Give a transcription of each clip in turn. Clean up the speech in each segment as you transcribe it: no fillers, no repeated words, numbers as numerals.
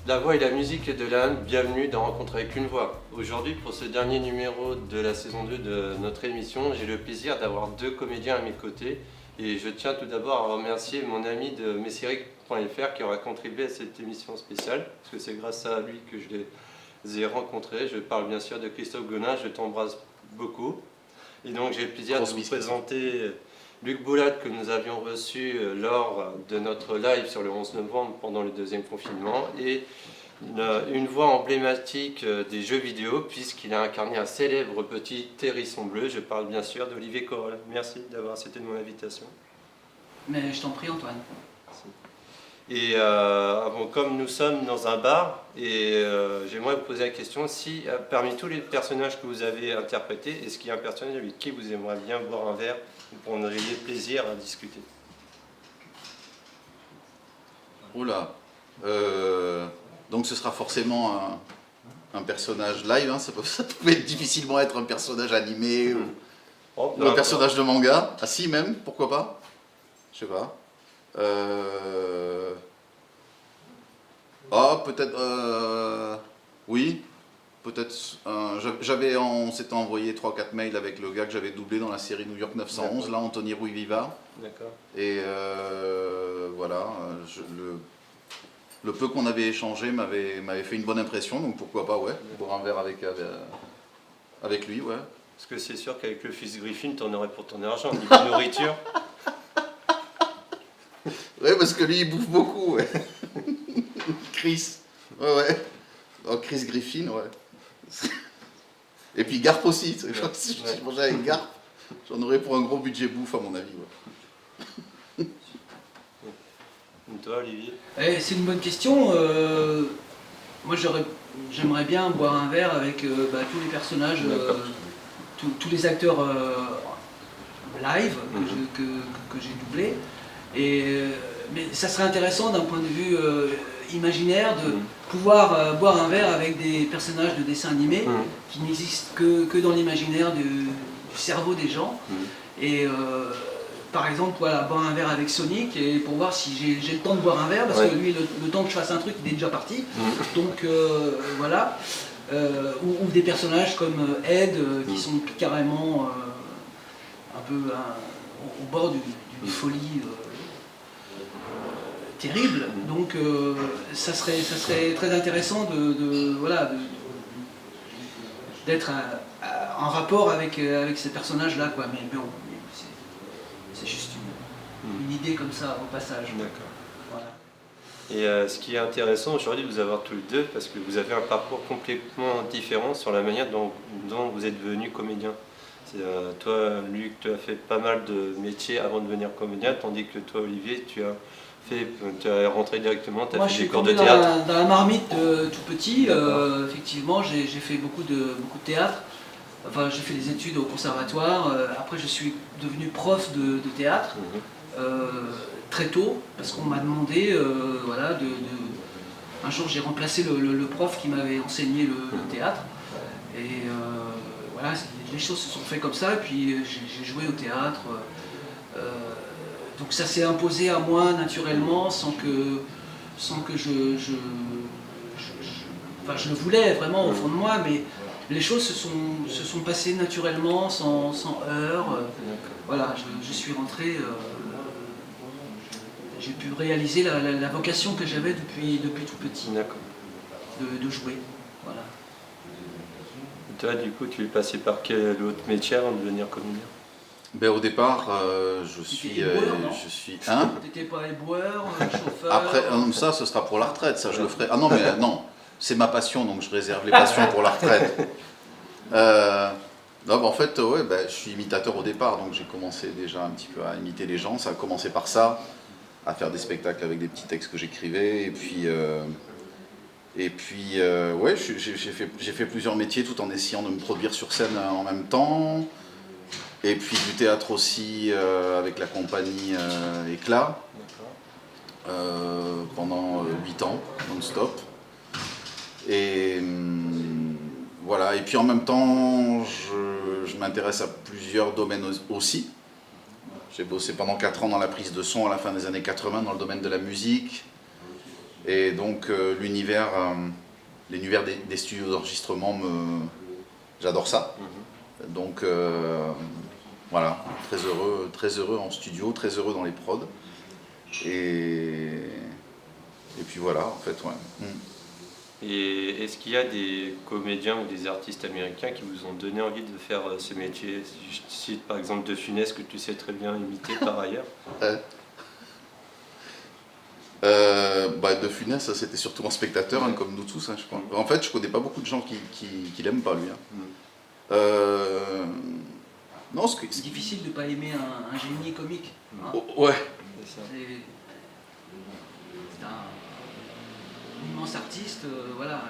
La voix et la musique de l'âme, bienvenue dans Rencontre avec une voix. Aujourd'hui, pour ce dernier numéro de la saison 2 de notre émission, j'ai le plaisir d'avoir deux comédiens à mes côtés. Et je tiens tout d'abord à remercier mon ami de messeric.fr qui aura contribué à cette émission spéciale, parce que c'est grâce à lui que je les ai rencontrés. Je parle bien sûr de Christophe Gonin, je t'embrasse beaucoup. Et donc j'ai le plaisir de vous présenter Luc Boulat que nous avions reçu lors de notre live sur le 11 novembre pendant le deuxième confinement et une voix emblématique des jeux vidéo puisqu'il a incarné un célèbre petit hérisson bleu. Je parle bien sûr d'Olivier Corol. Merci d'avoir accepté de mon invitation. Mais je t'en prie Antoine. Et bon, comme nous sommes dans un bar, et j'aimerais vous poser la question, si parmi tous les personnages que vous avez interprétés, est-ce qu'il y a un personnage avec qui vous aimeriez bien boire un verre ou pour en ayez plaisir à discuter? Oula, donc ce sera forcément un personnage live, hein. Ça peut difficilement être un personnage animé ou un personnage de manga. Ah si, même, pourquoi pas? Je sais pas. Ah, peut-être. Oui, peut-être. On s'était envoyé 3-4 mails avec le gars que j'avais doublé dans la série New York 911, là, Anthony Rouy-Viva. D'accord. Et voilà, le peu qu'on avait échangé m'avait fait une bonne impression, donc pourquoi pas, ouais, boire un verre avec lui, ouais. Parce que c'est sûr qu'avec le fils Griffin, t'en aurais pour ton argent, niveau nourriture. Ouais, parce que lui, il bouffe beaucoup, ouais. Chris, ouais. Oh, Chris Griffin, ouais. Et puis Garp aussi, si je mangeais avec Garp, j'en aurais pour un gros budget bouffe, à mon avis, ouais. Et toi, Olivier? C'est une bonne question. Moi j'aimerais bien boire un verre avec tous les personnages, tous les acteurs live que j'ai doublés. Mais ça serait intéressant d'un point de vue imaginaire de pouvoir boire un verre avec des personnages de dessins animés qui n'existent que dans l'imaginaire du cerveau des gens. Et par exemple, voilà, boire un verre avec Sonic et pour voir si j'ai le temps de boire un verre, parce que lui, le temps que je fasse un truc, il est déjà parti. Donc voilà. Ou des personnages comme Ed qui sont carrément un peu au bord d'une folie terrible. Donc ça serait très intéressant d'être en rapport avec ces personnages-là, quoi. Mais bon, c'est juste une idée comme ça au passage. D'accord. Voilà. Et ce qui est intéressant aujourd'hui de vous avoir tous les deux, parce que vous avez un parcours complètement différent sur la manière dont vous êtes devenu comédien. Toi, Luc, tu as fait pas mal de métiers avant de devenir comédien, tandis que toi, Olivier, tu es rentré directement, tu as fait des cours de théâtre. Dans la marmite tout petit, effectivement, j'ai fait beaucoup de théâtre. Enfin, j'ai fait des études au conservatoire. Après, je suis devenu prof de théâtre très tôt, parce qu'on m'a demandé, un jour, j'ai remplacé le prof qui m'avait enseigné le théâtre. Et voilà, les choses se sont faites comme ça. Et puis, j'ai joué au théâtre. Donc, ça s'est imposé à moi naturellement, sans que je le voulais vraiment au fond de moi, mais les choses se sont passées naturellement, sans heurts. Voilà, je suis rentré, j'ai pu réaliser la vocation que j'avais depuis tout petit, de jouer. Voilà. Et toi, du coup, tu es passé par quel autre métier avant de devenir comédien? Ben, au départ, je suis. Hein? T'étais pas éboueur, chauffeur? Après, ça, ce sera pour la retraite, ça je le ferai. Ah non, mais non, c'est ma passion, donc je réserve les passions pour la retraite. Non, en fait, ouais, je suis imitateur au départ, donc j'ai commencé déjà un petit peu à imiter les gens. Ça a commencé par ça, à faire des spectacles avec des petits textes que j'écrivais, et puis ouais, j'ai fait plusieurs métiers tout en essayant de me produire sur scène en même temps. Et puis du théâtre aussi avec la compagnie Éclat pendant 8 ans, non-stop. Et voilà, et puis en même temps, je m'intéresse à plusieurs domaines aussi. J'ai bossé pendant 4 ans dans la prise de son à la fin des années 80 dans le domaine de la musique. Et donc l'univers des studios d'enregistrement, j'adore ça. Donc voilà, très heureux en studio, très heureux dans les prods. Et puis voilà, en fait, ouais. Et est-ce qu'il y a des comédiens ou des artistes américains qui vous ont donné envie de faire ce métier? Je cite par exemple De Funès, que tu sais très bien imiter par ailleurs. De Funès, ça, c'était surtout un spectateur, hein, comme nous tous, hein, je crois. En fait, je connais pas beaucoup de gens qui l'aiment pas, lui. Hein. Non, C'est difficile de ne pas aimer un génie comique. Hein. Ouais. C'est un immense artiste, voilà.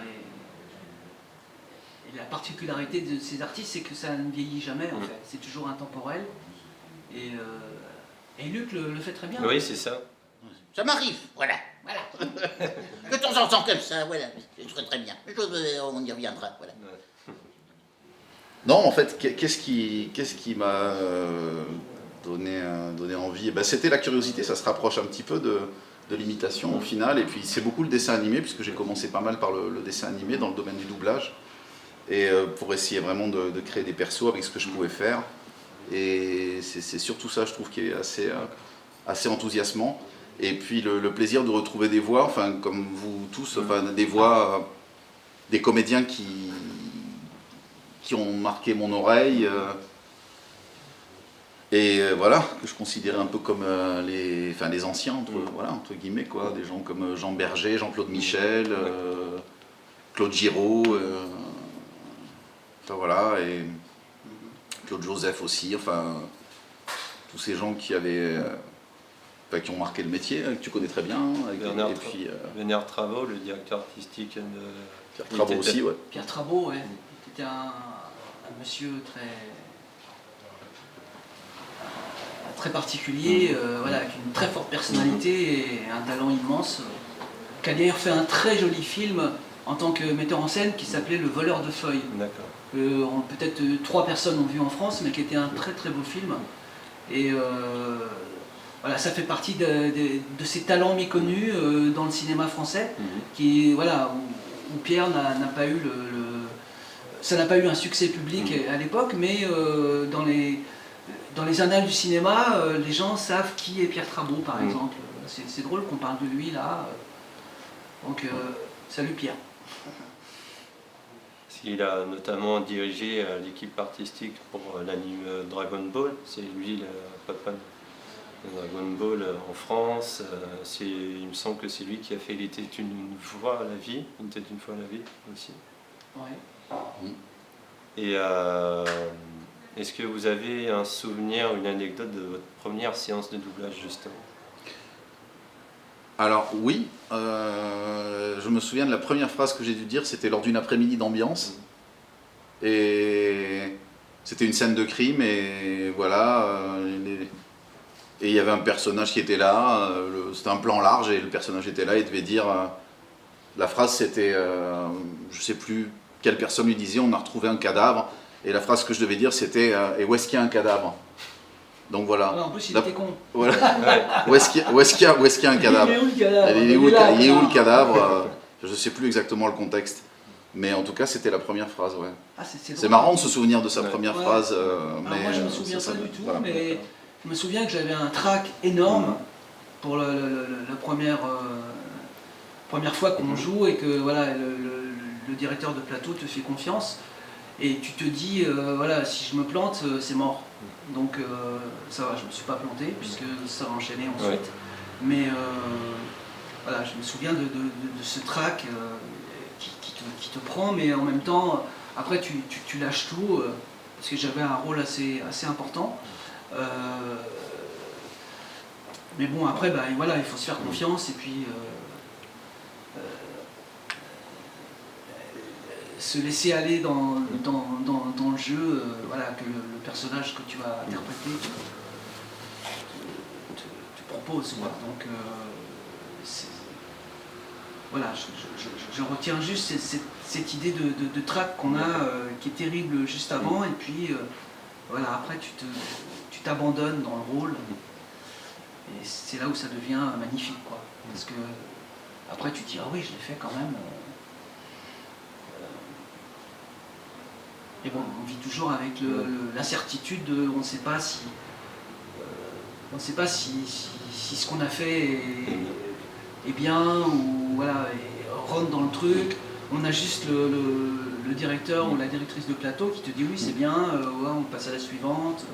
Et la particularité de ces artistes, c'est que ça ne vieillit jamais, en fait. C'est toujours intemporel. Et Luc le fait très bien. Oui, c'est ça. Ça m'arrive, voilà. De temps en temps comme ça, voilà. Je serais très bien. On y reviendra, voilà. Non, en fait, qu'est-ce qui m'a donné envie? C'était la curiosité, ça se rapproche un petit peu de l'imitation au final. Et puis c'est beaucoup le dessin animé, puisque j'ai commencé pas mal par le dessin animé dans le domaine du doublage. Et pour essayer vraiment de créer des persos avec ce que je pouvais faire. Et c'est surtout ça, je trouve, qui est assez enthousiasmant. Et puis le plaisir de retrouver des voix, enfin comme vous tous, enfin des voix, des comédiens qui ont marqué mon oreille. Et voilà, que je considérais un peu comme les anciens, entre guillemets, quoi. Des gens comme Jean Berger, Jean-Claude Michel, Claude Giraud, enfin voilà, et Claude Joseph aussi, enfin tous ces gens qui avaient, qui ont marqué le métier, que tu connais très bien. Bernard Traveau, le directeur artistique de Pierre Traveau aussi, ouais. Pierre Traveau, ouais. C'était un monsieur très particulier, voilà, avec une très forte personnalité et un talent immense, qui a d'ailleurs fait un très joli film en tant que metteur en scène qui s'appelait Le Voleur de Feuilles. D'accord. Peut-être 3 personnes ont vu en France, mais qui était un très très beau film. Et voilà, ça fait partie de ces talents méconnus dans le cinéma français, où Pierre n'a pas eu ça n'a pas eu un succès public à l'époque, mais dans les annales du cinéma, les gens savent qui est Pierre Traveau, par exemple. C'est drôle qu'on parle de lui là. Donc, salut Pierre. Il a notamment dirigé l'équipe artistique pour l'anime Dragon Ball. C'est lui le papa de Dragon Ball en France. Il me semble que c'est lui qui a fait Il était une fois la vie, Il était une fois la vie aussi. Ouais. Et est-ce que vous avez un souvenir, une anecdote de votre première séance de doublage justement? Alors oui, je me souviens de la première phrase que j'ai dû dire, c'était lors d'une après-midi d'ambiance. Et c'était une scène de crime et voilà, et il y avait un personnage qui était là, c'était un plan large et le personnage était là et devait dire, la phrase c'était, je sais plus quelle personne lui disait, on a retrouvé un cadavre, et la phrase que je devais dire c'était, et où est-ce qu'il y a un cadavre? Donc voilà. Ouais, en plus il était con. Voilà. Où est-ce qu'il y a un cadavre? Il est où le cadavre? Il est où le cadavre? Je ne sais plus exactement le contexte. Mais en tout cas, c'était la première phrase, ouais. Ah, c'est marrant de se souvenir de sa première phrase. Mais moi, je me souviens pas du tout, voilà. mais je me souviens que j'avais un trac énorme pour la première fois qu'on joue et que voilà, le directeur de plateau te fait confiance. Et tu te dis, voilà, si je me plante, c'est mort. Donc ça va, je ne me suis pas planté puisque ça va enchaîner ensuite. Ouais. Mais voilà, je me souviens de ce trac qui te prend, mais en même temps, après tu lâches tout, parce que j'avais un rôle assez important. Mais bon, après, voilà, il faut se faire confiance et puis se laisser aller dans le jeu, voilà, que le personnage que tu vas interpréter te propose. Quoi. Donc, voilà, je retiens juste cette idée de trac qu'on a, qui est terrible juste avant, et puis voilà, après tu t'abandonnes dans le rôle, et c'est là où ça devient magnifique, quoi. Parce que Après tu te dis, ah oui, je l'ai fait quand même. Et bon, on vit toujours avec l'incertitude de, on ne sait pas si, si ce qu'on a fait est bien ou voilà, et rentre dans le truc. On a juste le directeur ou la directrice de plateau qui te dit oui, c'est bien, ouais, on passe à la suivante.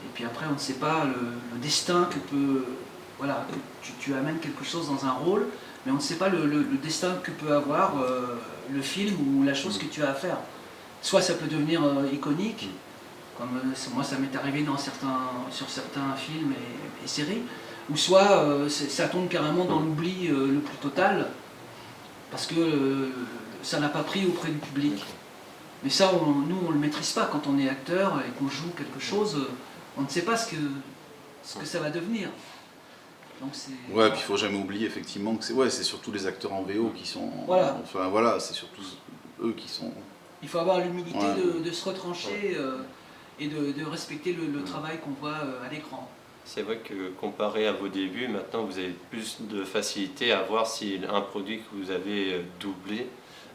Et puis après, on ne sait pas le destin que peut, voilà, que tu amènes quelque chose dans un rôle, mais on ne sait pas le destin que peut avoir le film ou la chose que tu as à faire. Soit ça peut devenir iconique, comme moi ça m'est arrivé sur certains films et séries, ou soit ça tombe carrément dans l'oubli le plus total, parce que ça n'a pas pris auprès du public. Mais ça, nous on ne le maîtrise pas quand on est acteur et qu'on joue quelque chose, on ne sait pas ce que ça va devenir. Donc ouais, puis il faut jamais oublier effectivement que c'est surtout les acteurs en VO qui sont... Voilà. Enfin voilà, c'est surtout eux qui sont... Il faut avoir l'humilité de se retrancher et de respecter le travail qu'on voit à l'écran. C'est vrai que comparé à vos débuts, maintenant vous avez plus de facilité à voir si un produit que vous avez doublé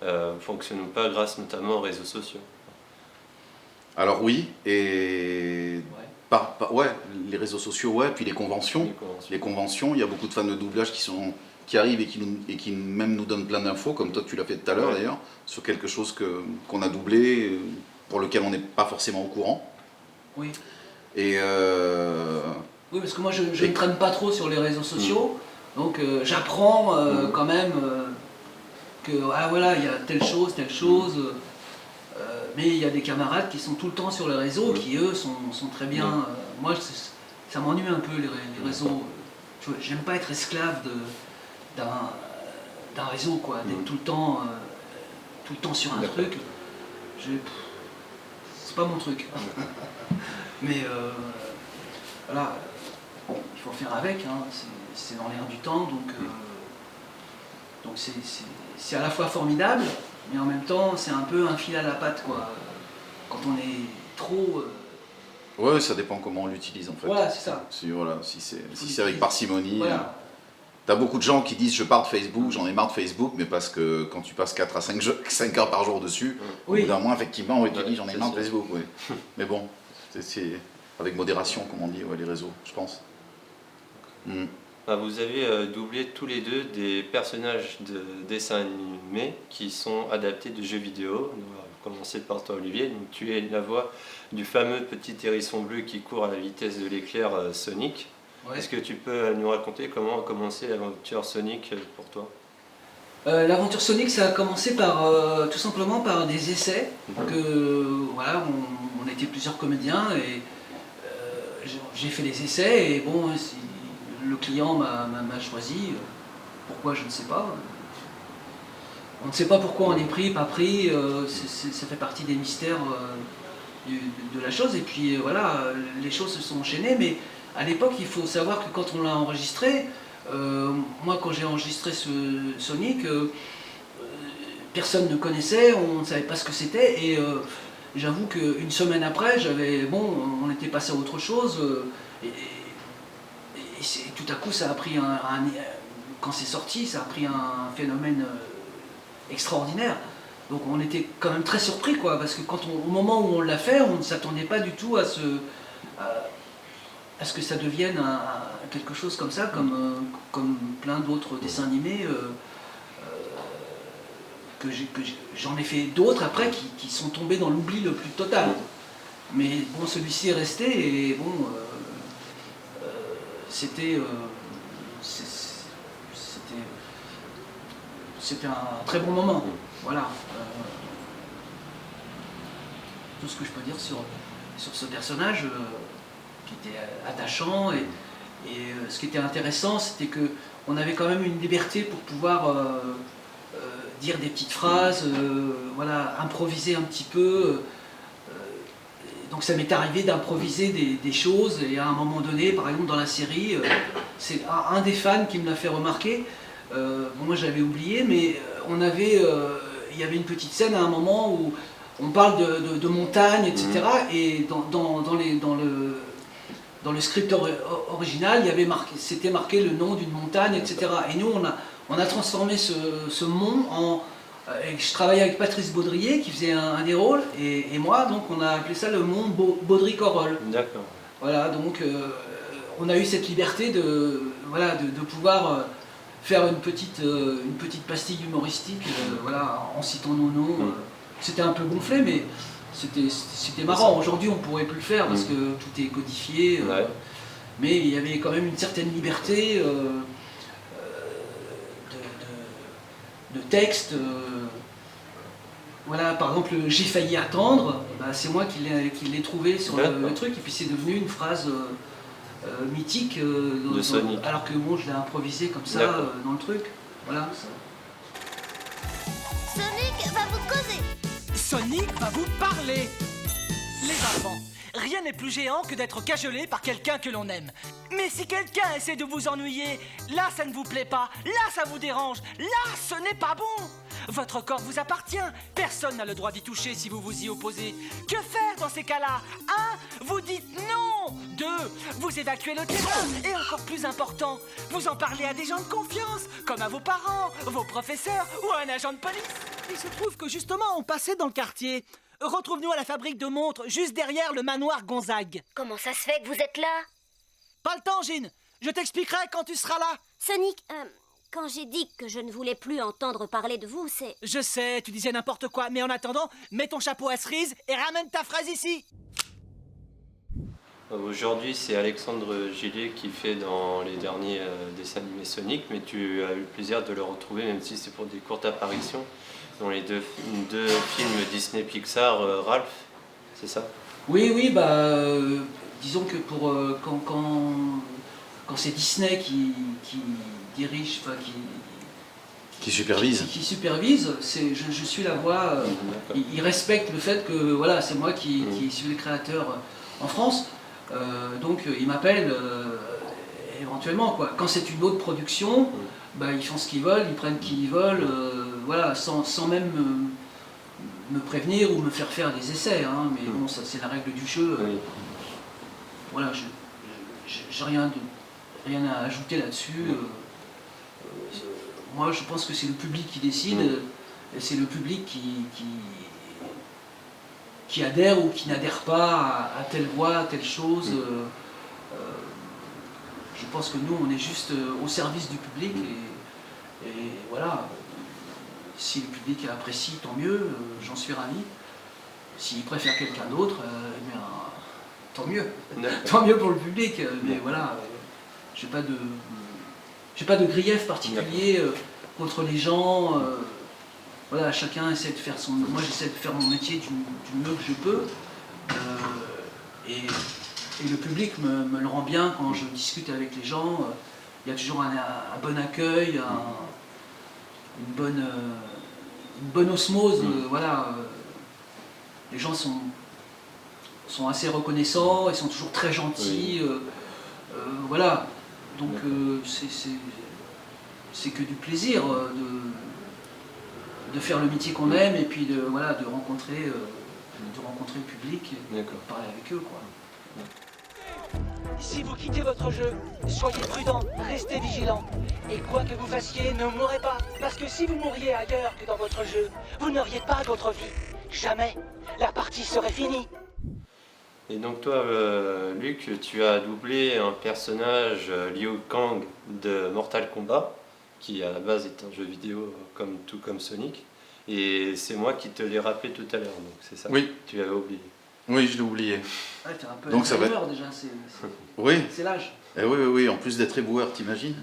ne fonctionne ou pas grâce notamment aux réseaux sociaux. Alors oui, et ouais, les réseaux sociaux, ouais, puis les conventions. Les conventions, il y a beaucoup de fans de doublage qui arrivent et qui même nous donnent plein d'infos, comme toi tu l'as fait tout à l'heure d'ailleurs, sur quelque chose qu'on a doublé, pour lequel on n'est pas forcément au courant. Oui. Et oui, parce que moi je ne traîne pas trop sur les réseaux sociaux, donc j'apprends quand même que ah voilà, il y a telle chose, mais il y a des camarades qui sont tout le temps sur les réseaux, qui eux sont très bien. Moi ça m'ennuie un peu les réseaux. J'aime pas être esclave d'un réseau, quoi, d'être tout le temps sur un truc. C'est pas mon truc. Mais voilà, il faut faire avec, hein. C'est dans l'air du temps, donc c'est à la fois formidable, mais en même temps c'est un peu un fil à la patte, quoi. Quand on est trop... ouais, ça dépend comment on l'utilise en fait. Voilà, c'est ça. Si c'est avec parcimonie. Voilà. T'as beaucoup de gens qui disent je pars de Facebook, j'en ai marre de Facebook, mais parce que quand tu passes 4 à 5 heures par jour dessus, au bout d'un mois, effectivement, tu dis j'en ai marre de Facebook. Oui. Mais bon, c'est avec modération, comme on dit, les réseaux, je pense. Vous avez doublé tous les deux des personnages de dessins animés qui sont adaptés de jeux vidéo. On va commencer par toi, Olivier. Donc, tu es la voix du fameux petit hérisson bleu qui court à la vitesse de l'éclair, Sonic. Ouais. Est-ce que tu peux nous raconter comment a commencé l'aventure Sonic pour toi? L'aventure Sonic, ça a commencé tout simplement par des essais. Voilà, on était plusieurs comédiens et j'ai fait les essais et bon, le client m'a choisi. Pourquoi, je ne sais pas. On ne sait pas pourquoi on est pris, pas pris. Ça fait partie des mystères de la chose. Et puis voilà, les choses se sont enchaînées. Mais à l'époque, il faut savoir que quand on l'a enregistré, moi quand j'ai enregistré ce Sonic, personne ne connaissait, on ne savait pas ce que c'était. Et j'avoue qu'une semaine après, on était passé à autre chose. Et tout à coup, ça a pris quand c'est sorti, ça a pris un phénomène extraordinaire. Donc on était quand même très surpris, quoi, parce que au moment où on l'a fait, on ne s'attendait pas du tout à ce que ça devienne quelque chose comme ça, comme plein d'autres dessins animés que j'en ai fait d'autres après qui sont tombés dans l'oubli le plus total. Mais bon, celui-ci est resté et bon, c'était un très bon moment. Voilà. Tout ce que je peux dire sur ce personnage qui était attachant et ce qui était intéressant, c'était qu'on avait quand même une liberté pour pouvoir dire des petites phrases, voilà, improviser un petit peu. Donc ça m'est arrivé d'improviser des choses et à un moment donné, par exemple dans la série, c'est un des fans qui me l'a fait remarquer. Moi j'avais oublié, mais il y avait une petite scène à un moment où on parle de montagne, etc. Et dans dans le script original, il y avait marqué, c'était marqué le nom d'une montagne, etc. Et nous, on a transformé ce mont en... je travaillais avec Patrice Baudrier qui faisait un des rôles, et moi, donc on a appelé ça le mont Baudry-Corrol. D'accord. Voilà, donc on a eu cette liberté de pouvoir faire une petite pastille humoristique, voilà, en citant nos noms. C'était un peu gonflé, mais c'était marrant. Aujourd'hui, on ne pourrait plus le faire parce que tout est codifié. Mais il y avait quand même une certaine liberté de texte. Voilà, par exemple, j'ai failli attendre, bah, c'est moi qui l'ai trouvé sur le truc, et puis c'est devenu une phrase mythique, de Sonic. Alors que bon, je l'ai improvisé comme ça dans le truc. Voilà. Sonic va vous causer. Sonic va vous parler. Les enfants, rien n'est plus géant que d'être cajolé par quelqu'un que l'on aime. Mais si quelqu'un essaie de vous ennuyer, là ça ne vous plaît pas, là ça vous dérange, là ce n'est pas bon. Votre corps vous appartient, personne n'a le droit d'y toucher si vous vous y opposez. Que faire dans ces cas-là? 1. Vous dites non. 2. Vous évacuez le terrain. Et encore plus important, vous en parlez à des gens de confiance, comme à vos parents, vos professeurs ou à un agent de police. Il se trouve que justement on passait dans le quartier. Retrouve-nous à la fabrique de montres, juste derrière le manoir Gonzague. Comment ça se fait que vous êtes là? Pas le temps, Gine. Je t'expliquerai quand tu seras là. Sonic, quand j'ai dit que je ne voulais plus entendre parler de vous, c'est... Je sais, tu disais n'importe quoi, mais en attendant, mets ton chapeau à cerise et ramène ta phrase ici. Aujourd'hui, c'est Alexandre Gillet qui fait dans les derniers dessins animés Sonic, mais tu as eu le plaisir de le retrouver, même si c'est pour des courtes apparitions, dans les deux films Disney Pixar, Ralph, c'est ça? Oui, bah, disons que pour quand c'est Disney qui dirige, enfin Qui supervise. Qui supervise, je suis la voix. Il respecte le fait que voilà, c'est moi qui suis le créateur en France. Donc ils m'appellent éventuellement, quoi. Quand c'est une autre production, bah, ils font ce qu'ils veulent, ils prennent qui ils veulent, voilà, sans même me prévenir ou me faire faire des essais, hein. Mais bon, ça c'est la règle du jeu. Voilà, j'ai rien à ajouter là-dessus. Moi je pense que c'est le public qui décide, et c'est le public qui adhère ou qui n'adhère pas à telle voix, à telle chose. Je pense que nous on est juste au service du public, et voilà, si le public apprécie, tant mieux, j'en suis ravi. S'il préfère quelqu'un d'autre, eh bien, tant mieux. Tant mieux pour le public, mais voilà, j'ai pas de grief particulier contre les gens. Voilà, chacun essaie de faire son... Moi j'essaie de faire mon métier du mieux que je peux. Et le public me le rend bien quand je discute avec les gens. Il y a toujours un bon accueil, une bonne osmose. Voilà, les gens sont assez reconnaissants, ils sont toujours très gentils. Voilà, donc c'est que du plaisir de faire le métier qu'on aime, et puis de rencontrer le public et parler avec eux, quoi. Si vous quittez votre jeu, soyez prudent, restez vigilant. Et quoi que vous fassiez, ne mourrez pas. Parce que si vous mourriez ailleurs que dans votre jeu, vous n'auriez pas d'autre vie. Jamais. La partie serait finie. Et donc toi, Luc, tu as doublé un personnage, Liu Kang, de Mortal Kombat, qui à la base est un jeu vidéo tout comme Sonic. Et c'est moi qui te l'ai rappelé tout à l'heure, donc c'est ça? Oui. Tu avais oublié. Oui, je l'ai oublié. Ouais, t'es un peu Donc ça va éboueur, déjà, Oui. c'est l'âge. Eh oui, en plus d'être éboueur, t'imagines?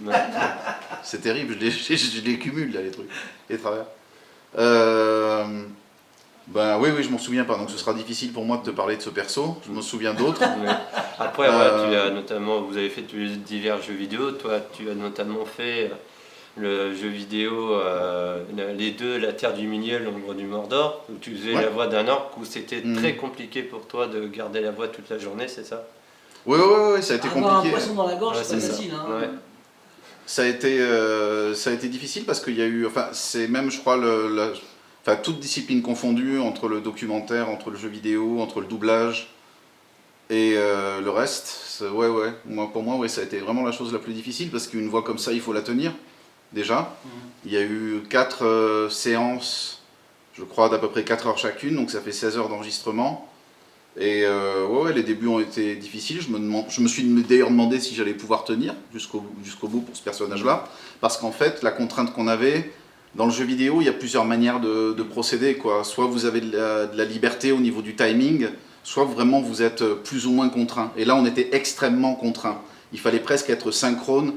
C'est terrible, je les cumule là, les trucs, les travers. Ben oui, je m'en souviens pas, donc ce sera difficile pour moi de te parler de ce perso, je me souviens d'autres. Après, ouais, tu as notamment, vous avez fait divers jeux vidéo, toi tu as notamment fait le jeu vidéo, les deux, La Terre du Milieu, L'Ombre du Mordor, où tu faisais la voix d'un orc, où c'était très compliqué pour toi de garder la voix toute la journée, c'est ça? Oui, ça a été Avoir compliqué. un poisson dans la gorge, Ouais, c'est pas c'est ça. facile. Hein. Ouais. Ça a été difficile parce qu'il y a eu, enfin c'est même je crois toute discipline confondue, entre le documentaire, entre le jeu vidéo, entre le doublage. Et le reste, ouais, pour moi, ouais, ça a été vraiment la chose la plus difficile parce qu'une voix comme ça, il faut la tenir, déjà. Il y a eu 4 séances, je crois, d'à peu près 4 heures chacune, donc ça fait 16 heures d'enregistrement. Et ouais, les débuts ont été difficiles. Je me suis d'ailleurs demandé si j'allais pouvoir tenir jusqu'au bout pour ce personnage-là. Parce qu'en fait, la contrainte qu'on avait, dans le jeu vidéo, il y a plusieurs manières de procéder, quoi. Soit vous avez de la liberté au niveau du timing, soit vraiment vous êtes plus ou moins contraint. Et là, on était extrêmement contraint. Il fallait presque être synchrone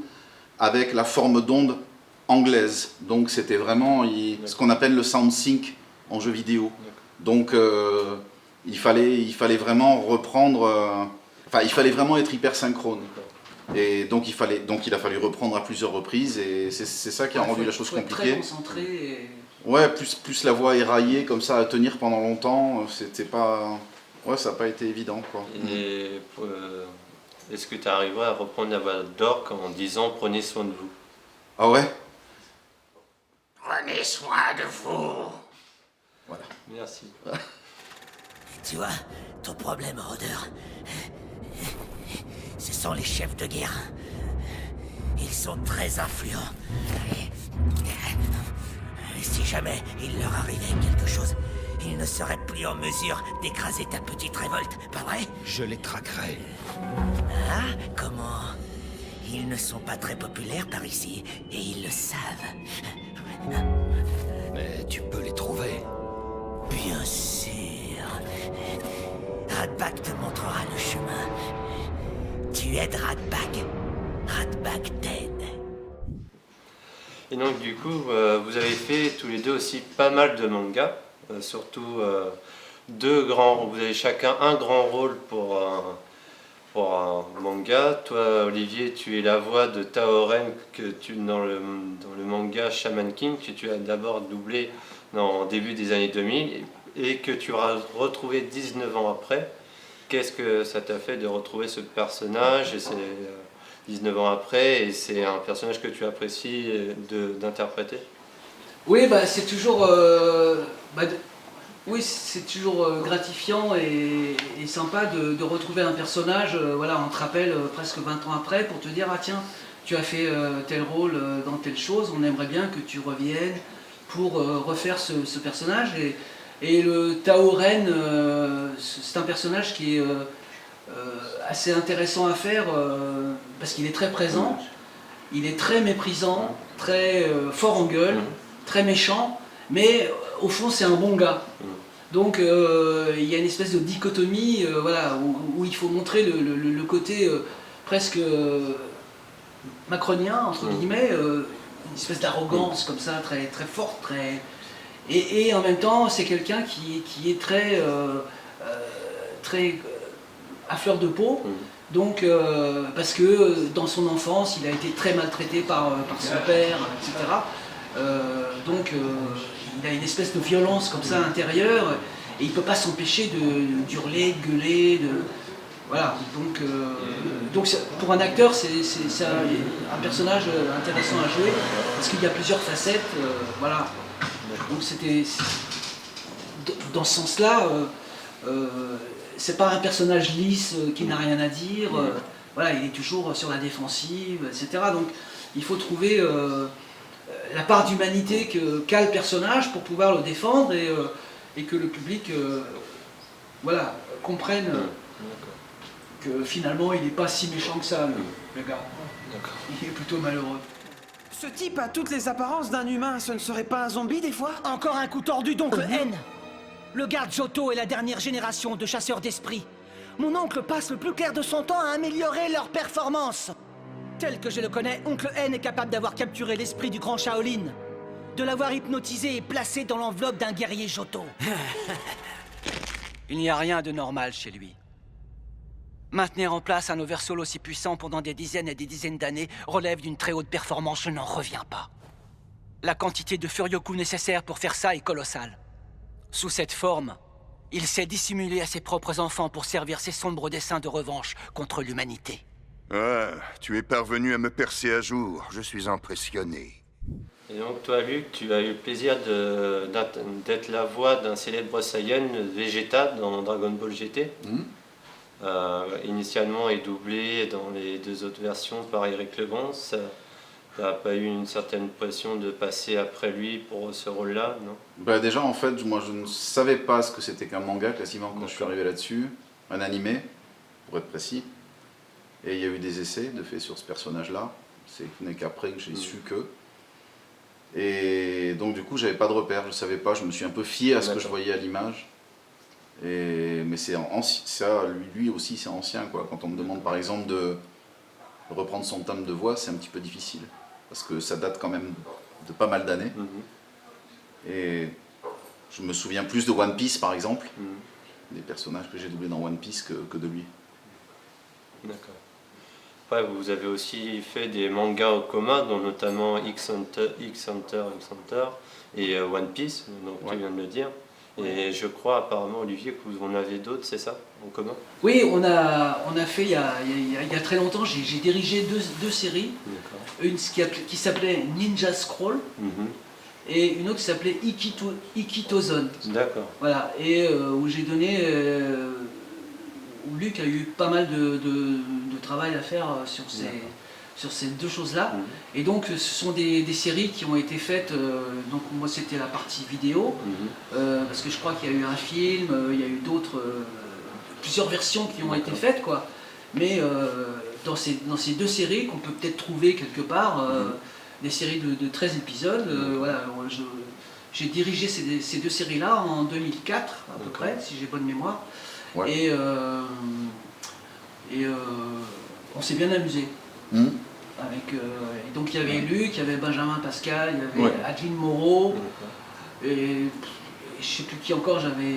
avec la forme d'onde anglaise. Donc c'était vraiment ce qu'on appelle le sound sync en jeu vidéo. Donc il fallait vraiment reprendre, il fallait vraiment être hyper synchrone. Et donc il a fallu reprendre à plusieurs reprises et c'est ça qui a rendu la chose compliquée. Très concentré. Et... Ouais, plus la voix éraillée comme ça à tenir pendant longtemps, c'était pas, ouais, ça n'a pas été évident, quoi. Et est-ce que tu arriverais à reprendre la voix d'Orc en disant prenez soin de vous? Ah ouais? Prenez soin de vous. Voilà. Merci. Tu vois, ton problème, rôdeur, ce sont les chefs de guerre. Ils sont très influents. Et si jamais il leur arrivait quelque chose, ils ne seraient plus en mesure d'écraser ta petite révolte, pas vrai? Je les traquerai. Ah, comment? Ils ne sont pas très populaires par ici, et ils le savent. Mais tu peux les trouver. Bien sûr. Ratbag te montrera le chemin. Tu aides Ratbag. Ratbag t'aide. Et donc du coup, vous avez fait tous les deux aussi pas mal de mangas, surtout vous avez chacun un grand rôle pour un manga. Toi, Olivier, tu es la voix de Taoren dans le manga Shaman King, que tu as d'abord doublé au début des années 2000 et que tu as retrouvé 19 ans après. Qu'est-ce que ça t'a fait de retrouver ce personnage et 19 ans après, et c'est un personnage que tu apprécies d'interpréter? Oui, c'est toujours, c'est toujours gratifiant et sympa de retrouver un personnage. Voilà, on te rappelle presque 20 ans après pour te dire ah tiens, tu as fait tel rôle dans telle chose. On aimerait bien que tu reviennes pour refaire ce personnage. Et le Taoren, c'est un personnage qui est assez intéressant à faire parce qu'il est très présent, il est très méprisant, très fort en gueule, très méchant, mais au fond c'est un bon gars. Donc il y a une espèce de dichotomie voilà, où il faut montrer le côté presque macronien, entre guillemets, une espèce d'arrogance comme ça, très, très forte, très... Et en même temps c'est quelqu'un qui est très, très à fleur de peau, donc parce que dans son enfance il a été très maltraité par son père, etc. Donc il a une espèce de violence comme ça intérieure et il ne peut pas s'empêcher d'hurler, de gueuler, voilà. Donc pour un acteur c'est un personnage intéressant à jouer parce qu'il y a plusieurs facettes, voilà. Donc c'était dans ce sens-là. C'est pas un personnage lisse qui n'a rien à dire, voilà, il est toujours sur la défensive, etc. Donc il faut trouver la part d'humanité qu'a le personnage pour pouvoir le défendre et que le public voilà, comprenne que finalement il n'est pas si méchant que ça, le gars. Il est plutôt malheureux. Ce type a toutes les apparences d'un humain, ce ne serait pas un zombie des fois? Encore un coup tordu d'oncle N. Le garde Joto est la dernière génération de chasseurs d'esprits. Mon oncle passe le plus clair de son temps à améliorer leur performance. Tel que je le connais, oncle N est capable d'avoir capturé l'esprit du grand Shaolin, de l'avoir hypnotisé et placé dans l'enveloppe d'un guerrier Joto. Il n'y a rien de normal chez lui. Maintenir en place un oversoul aussi puissant pendant des dizaines et des dizaines d'années relève d'une très haute performance, je n'en reviens pas. La quantité de Furyoku nécessaire pour faire ça est colossale. Sous cette forme, il s'est dissimulé à ses propres enfants pour servir ses sombres desseins de revanche contre l'humanité. Ah, tu es parvenu à me percer à jour. Je suis impressionné. Et donc toi, Luc, tu as eu le plaisir d'être la voix d'un célèbre Saiyan, Vegeta, dans Dragon Ball GT. initialement est doublé dans les 2 autres versions par Eric Legrand. Ça n'a pas eu une certaine pression de passer après lui pour ce rôle-là, non? Bah déjà en fait, moi je ne savais pas ce que c'était qu'un manga quasiment quand je suis arrivé là-dessus, un animé pour être précis. Et il y a eu des essais de fait sur ce personnage-là. C'est n'est qu'après que j'ai su que. Et donc du coup j'avais pas de repère, je savais pas, je me suis un peu fié à ce que je voyais à l'image. Mais c'est ça, lui aussi c'est ancien quoi. Quand on me demande par exemple de reprendre son timbre de voix, c'est un petit peu difficile. Parce que ça date quand même de pas mal d'années. Et je me souviens plus de One Piece par exemple, des personnages que j'ai doublés dans One Piece que de lui. D'accord. Ouais, vous avez aussi fait des mangas en commun, dont notamment X Hunter et One Piece, donc tu viens de le dire. Et je crois apparemment, Olivier, que vous en avez d'autres, c'est ça, en commun? Oui, on a fait il y a très longtemps, j'ai dirigé deux séries. Une qui s'appelait Ninja Scroll et une autre qui s'appelait Ikitozone. D'accord. Voilà, et où j'ai donné, où Luc a eu pas mal de travail à faire sur ces 2 choses-là. Et donc ce sont des séries qui ont été faites, donc moi c'était la partie vidéo, parce que je crois qu'il y a eu un film, il y a eu plusieurs versions qui ont été faites, quoi. Mais dans ces 2 séries qu'on peut peut-être trouver quelque part, des séries de 13 épisodes, voilà, j'ai dirigé ces 2 séries-là en 2004 à peu près, si j'ai bonne mémoire. Ouais. Et on s'est bien amusé. Et donc il y avait Luc, il y avait Benjamin Pascal, il y avait Adeline Moreau, et je ne sais plus qui encore j'avais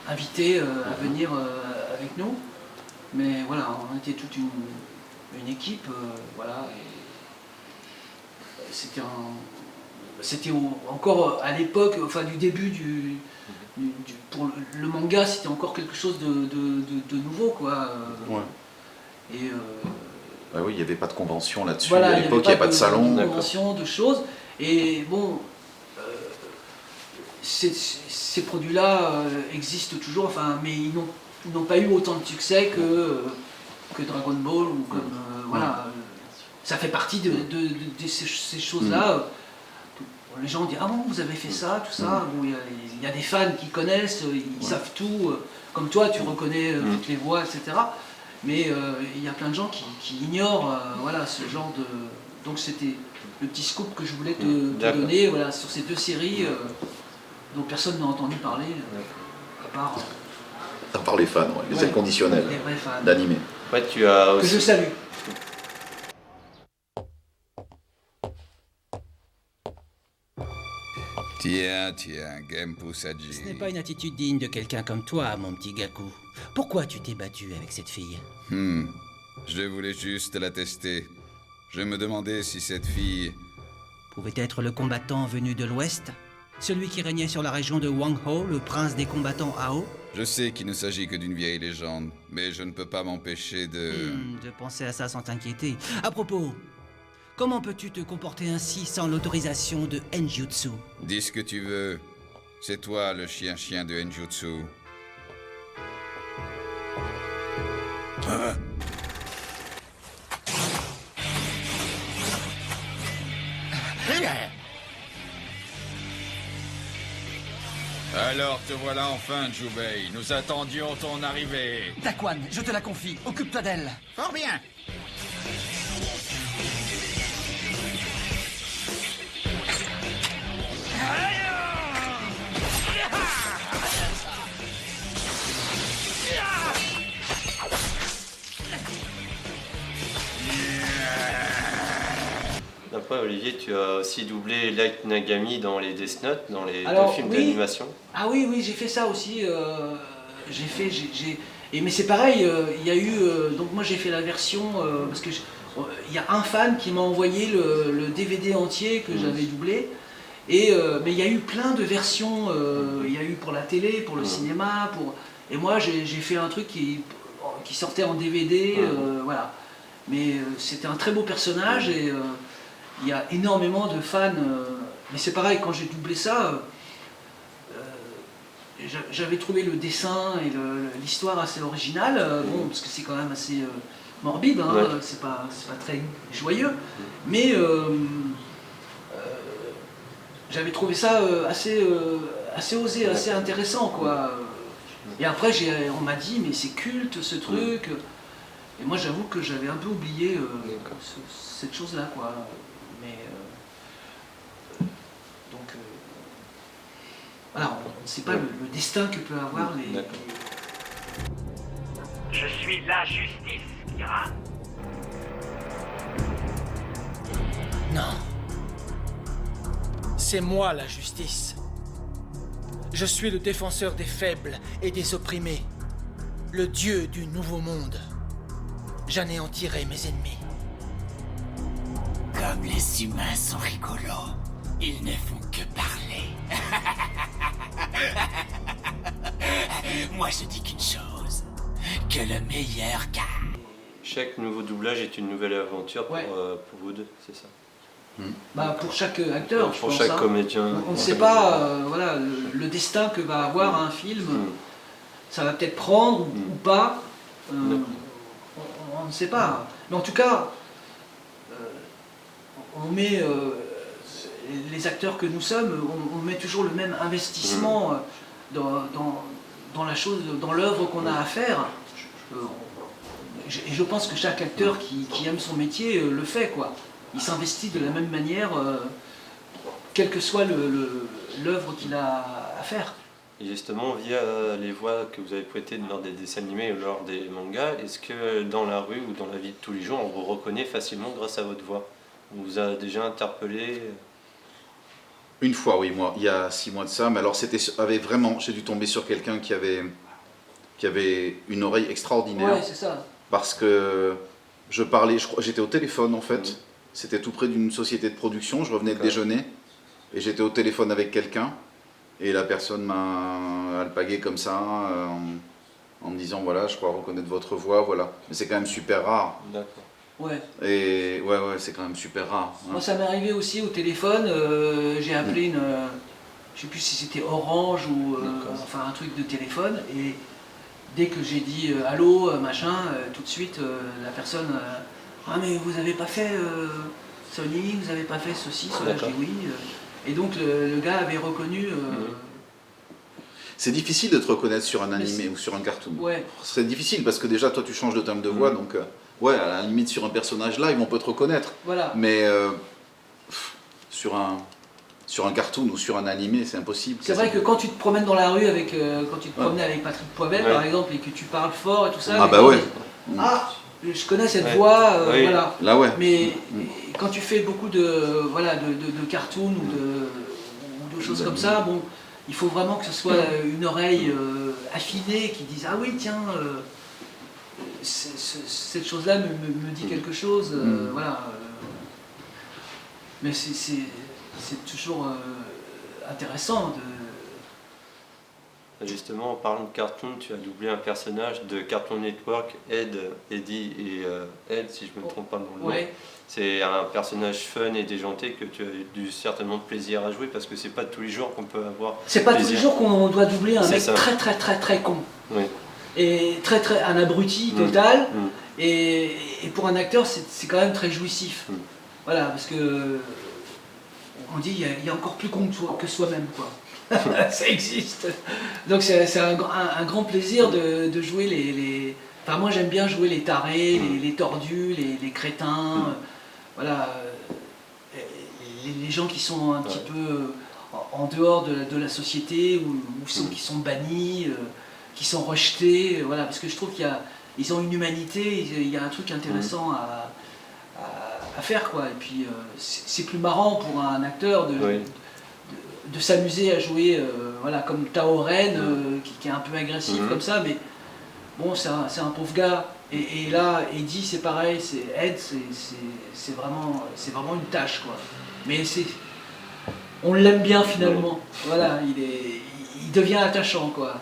invité à venir avec nous. Mais voilà, on était toute une équipe, voilà. C'était encore à l'époque, enfin du début pour le manga, c'était encore quelque chose de nouveau, quoi. Et Ah oui, il n'y avait pas de convention là-dessus, voilà, à l'époque il n'y avait pas de salon. De convention, de choses. Et bon, ces produits-là existent toujours, enfin, mais ils n'ont pas eu autant de succès que Dragon Ball ou comme voilà. Ça fait partie de ces choses-là. Les gens disent ah bon, vous avez fait ça, tout ça. Bon, il y a des fans qui connaissent, ils savent tout. Comme toi, tu reconnais toutes les voix, etc. Mais il y a plein de gens qui ignorent voilà, ce genre de... Donc c'était le petit scoop que je voulais te donner, voilà, sur ces 2 séries dont personne n'a entendu parler, À part les fans, les inconditionnels les vrais fans d'animé. Ouais, tu as aussi... que je salue. Tiens, Genpo Saji. Ce n'est pas une attitude digne de quelqu'un comme toi, mon petit Gaku. Pourquoi tu t'es battu avec cette fille? Je voulais juste la tester. Je me demandais si cette fille... Pouvait être le combattant venu de l'Ouest? Celui qui régnait sur la région de Wangho, le prince des combattants Ao? Je sais qu'il ne s'agit que d'une vieille légende, mais je ne peux pas m'empêcher de... De penser à ça sans t'inquiéter. À propos, comment peux-tu te comporter ainsi sans l'autorisation de Enjutsu? Dis ce que tu veux. C'est toi le chien de Enjutsu. Alors te voilà enfin, Jubei. Nous attendions ton arrivée. Daquan, je te la confie, occupe-toi d'elle. Fort bien. Après, Olivier, tu as aussi doublé Light Nagami dans les Death Note, dans les 2 films oui. d'animation. Ah oui, j'ai fait ça aussi. Mais c'est pareil, il y a eu... donc moi j'ai fait la version... parce que il y a un fan qui m'a envoyé le DVD entier que j'avais doublé. Mais il y a eu plein de versions. Il y a eu pour la télé, pour le cinéma. Et moi j'ai fait un truc qui sortait en DVD. Voilà. Mais c'était un très beau personnage et il y a énormément de fans. Mais c'est pareil, quand j'ai doublé ça... j'avais trouvé le dessin et l'histoire assez originale, bon, parce que c'est quand même assez morbide, hein, Ouais. c'est pas très joyeux, mais j'avais trouvé ça assez osé, assez intéressant, quoi. Et après, on m'a dit, mais c'est culte ce truc. Et moi, j'avoue que j'avais un peu oublié cette chose-là, quoi. Mais donc, voilà, on ne sait pas le destin que peut avoir les. D'accord. Je suis la justice, Kira. Non. C'est moi la justice. Je suis le défenseur des faibles et des opprimés. Le dieu du nouveau monde. J'anéantirai mes ennemis. Comme les humains sont rigolos, ils ne font que parler. Moi, je dis qu'une chose, que le meilleur gagne. Chaque nouveau doublage est une nouvelle aventure Ouais. pour vous deux, c'est ça? Bah, pour chaque acteur, je Pour pense, chaque hein. comédien. On ne sait pas voilà, le destin que va avoir un film. Ça va peut-être prendre ou pas. On ne sait pas. Mais en tout cas, on met les acteurs que nous sommes, on met toujours le même investissement dans la chose, dans l'œuvre qu'on a à faire. Et je pense que chaque acteur qui aime son métier le fait, quoi. Il s'investit de la même manière, quelle que soit l'œuvre qu'il a à faire. Et justement, via les voix que vous avez prêtées lors des dessins animés ou lors des mangas, est-ce que dans la rue ou dans la vie de tous les jours, on vous reconnaît facilement grâce à votre voix? On vous a déjà interpellé? Une fois, oui, moi, il y a 6 mois de ça, mais alors j'ai dû tomber sur quelqu'un qui avait une oreille extraordinaire. Ouais, c'est ça. Parce que je parlais, j'étais au téléphone en fait, c'était tout près d'une société de production, je revenais de déjeuner, et j'étais au téléphone avec quelqu'un, et la personne m'a alpagué comme ça, en me disant voilà, je crois reconnaître votre voix, voilà. Mais c'est quand même super rare. D'accord. Ouais. Et ouais, c'est quand même super rare. Hein. Moi, ça m'est arrivé aussi au téléphone. J'ai appelé une. Je sais plus si c'était Orange ou. Enfin, un truc de téléphone. Et dès que j'ai dit allô, machin, tout de suite, la personne. Ah, mais vous avez pas fait Sony, vous avez pas fait ceci, cela. Je dis oui. Et donc, le gars avait reconnu. C'est difficile de te reconnaître sur un animé ou sur un cartoon. Ouais. C'est difficile parce que déjà, toi, tu changes de timbre de voix, donc. Ouais, à la limite, sur un personnage live, on peut te reconnaître. Voilà. Mais sur un cartoon ou sur un animé, c'est impossible. C'est vrai que quand tu te promènes dans la rue avec, quand tu te promenais avec Patrick Poivet, par exemple, et que tu parles fort et tout ça. Ah bah ouais. Ah, je connais cette voix, voilà. Là ouais. Mais quand tu fais beaucoup de cartoons ou de choses comme ça, bon, il faut vraiment que ce soit une oreille affinée qui dise ah oui tiens. Cette chose-là me dit quelque chose, voilà. Mais c'est toujours intéressant de... Justement, en parlant de cartoon, tu as doublé un personnage de Cartoon Network, Eddie et Ed, si je ne me trompe pas dans le nom. Ouais. C'est un personnage fun et déjanté que tu as eu certainement de plaisir à jouer parce que c'est pas tous les jours qu'on peut avoir. C'est pas tous les jours qu'on doit doubler un mec ça. très con. Oui. Et un abruti total. Et pour un acteur, c'est quand même très jouissif. Voilà, parce que on dit il y a encore plus con que soi-même, quoi. Ça existe. Donc c'est un grand plaisir de jouer les... Enfin, moi j'aime bien jouer les tarés, les tordus, les crétins, voilà, les gens qui sont un petit peu en dehors de la société ou qui sont bannis, qui sont rejetés, voilà, parce que je trouve qu'ils ont une humanité, il y a un truc intéressant à faire, quoi. Et puis c'est plus marrant pour un acteur de s'amuser à jouer, voilà, comme Tao Ren, qui est un peu agressif comme ça, mais bon, c'est un pauvre gars. Et là, Eddie, c'est pareil, Ed, c'est vraiment une tâche, quoi. Mais on l'aime bien finalement. Voilà, il devient attachant, quoi.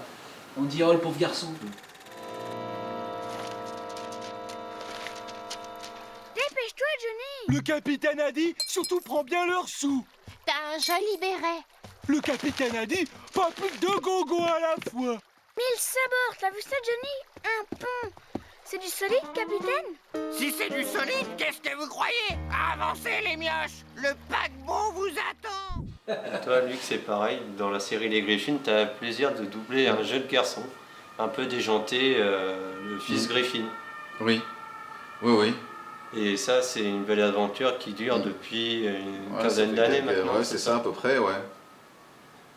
On dit oh le pauvre garçon. Dépêche-toi, Johnny. Le capitaine a dit, surtout prends bien leurs sous. T'as un joli béret. Le capitaine a dit pas plus de 2 gogos à la fois. Mais il saborde, t'as vu ça, Johnny? Un pont. C'est du solide, capitaine? Si c'est du solide, qu'est-ce que vous croyez? Avancez les mioches, le paquebot vous attend. Et toi, Luc, c'est pareil. Dans la série Les Griffins, tu as le plaisir de doubler un jeune garçon, un peu déjanté, le fils Griffin. Oui, oui, oui. Et ça, c'est une belle aventure qui dure depuis une quinzaine d'années maintenant. Ouais, c'est ça à peu près, ouais.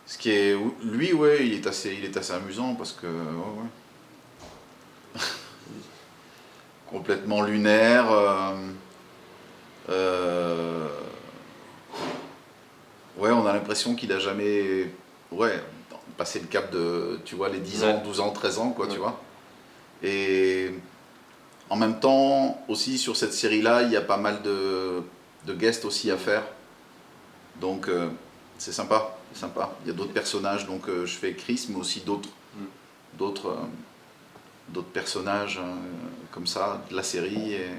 Ce qui est, lui, ouais, il est assez amusant parce que, ouais. Complètement lunaire. Ouais, on a l'impression qu'il a jamais, passé le cap de, tu vois, les 10 ans, 12 ans, 13 ans, quoi, tu vois. Et en même temps, aussi sur cette série-là, il y a pas mal de guests aussi à faire. Donc c'est sympa, c'est sympa. Il y a d'autres personnages, donc je fais Chris, mais aussi d'autres personnages comme ça, de la série, et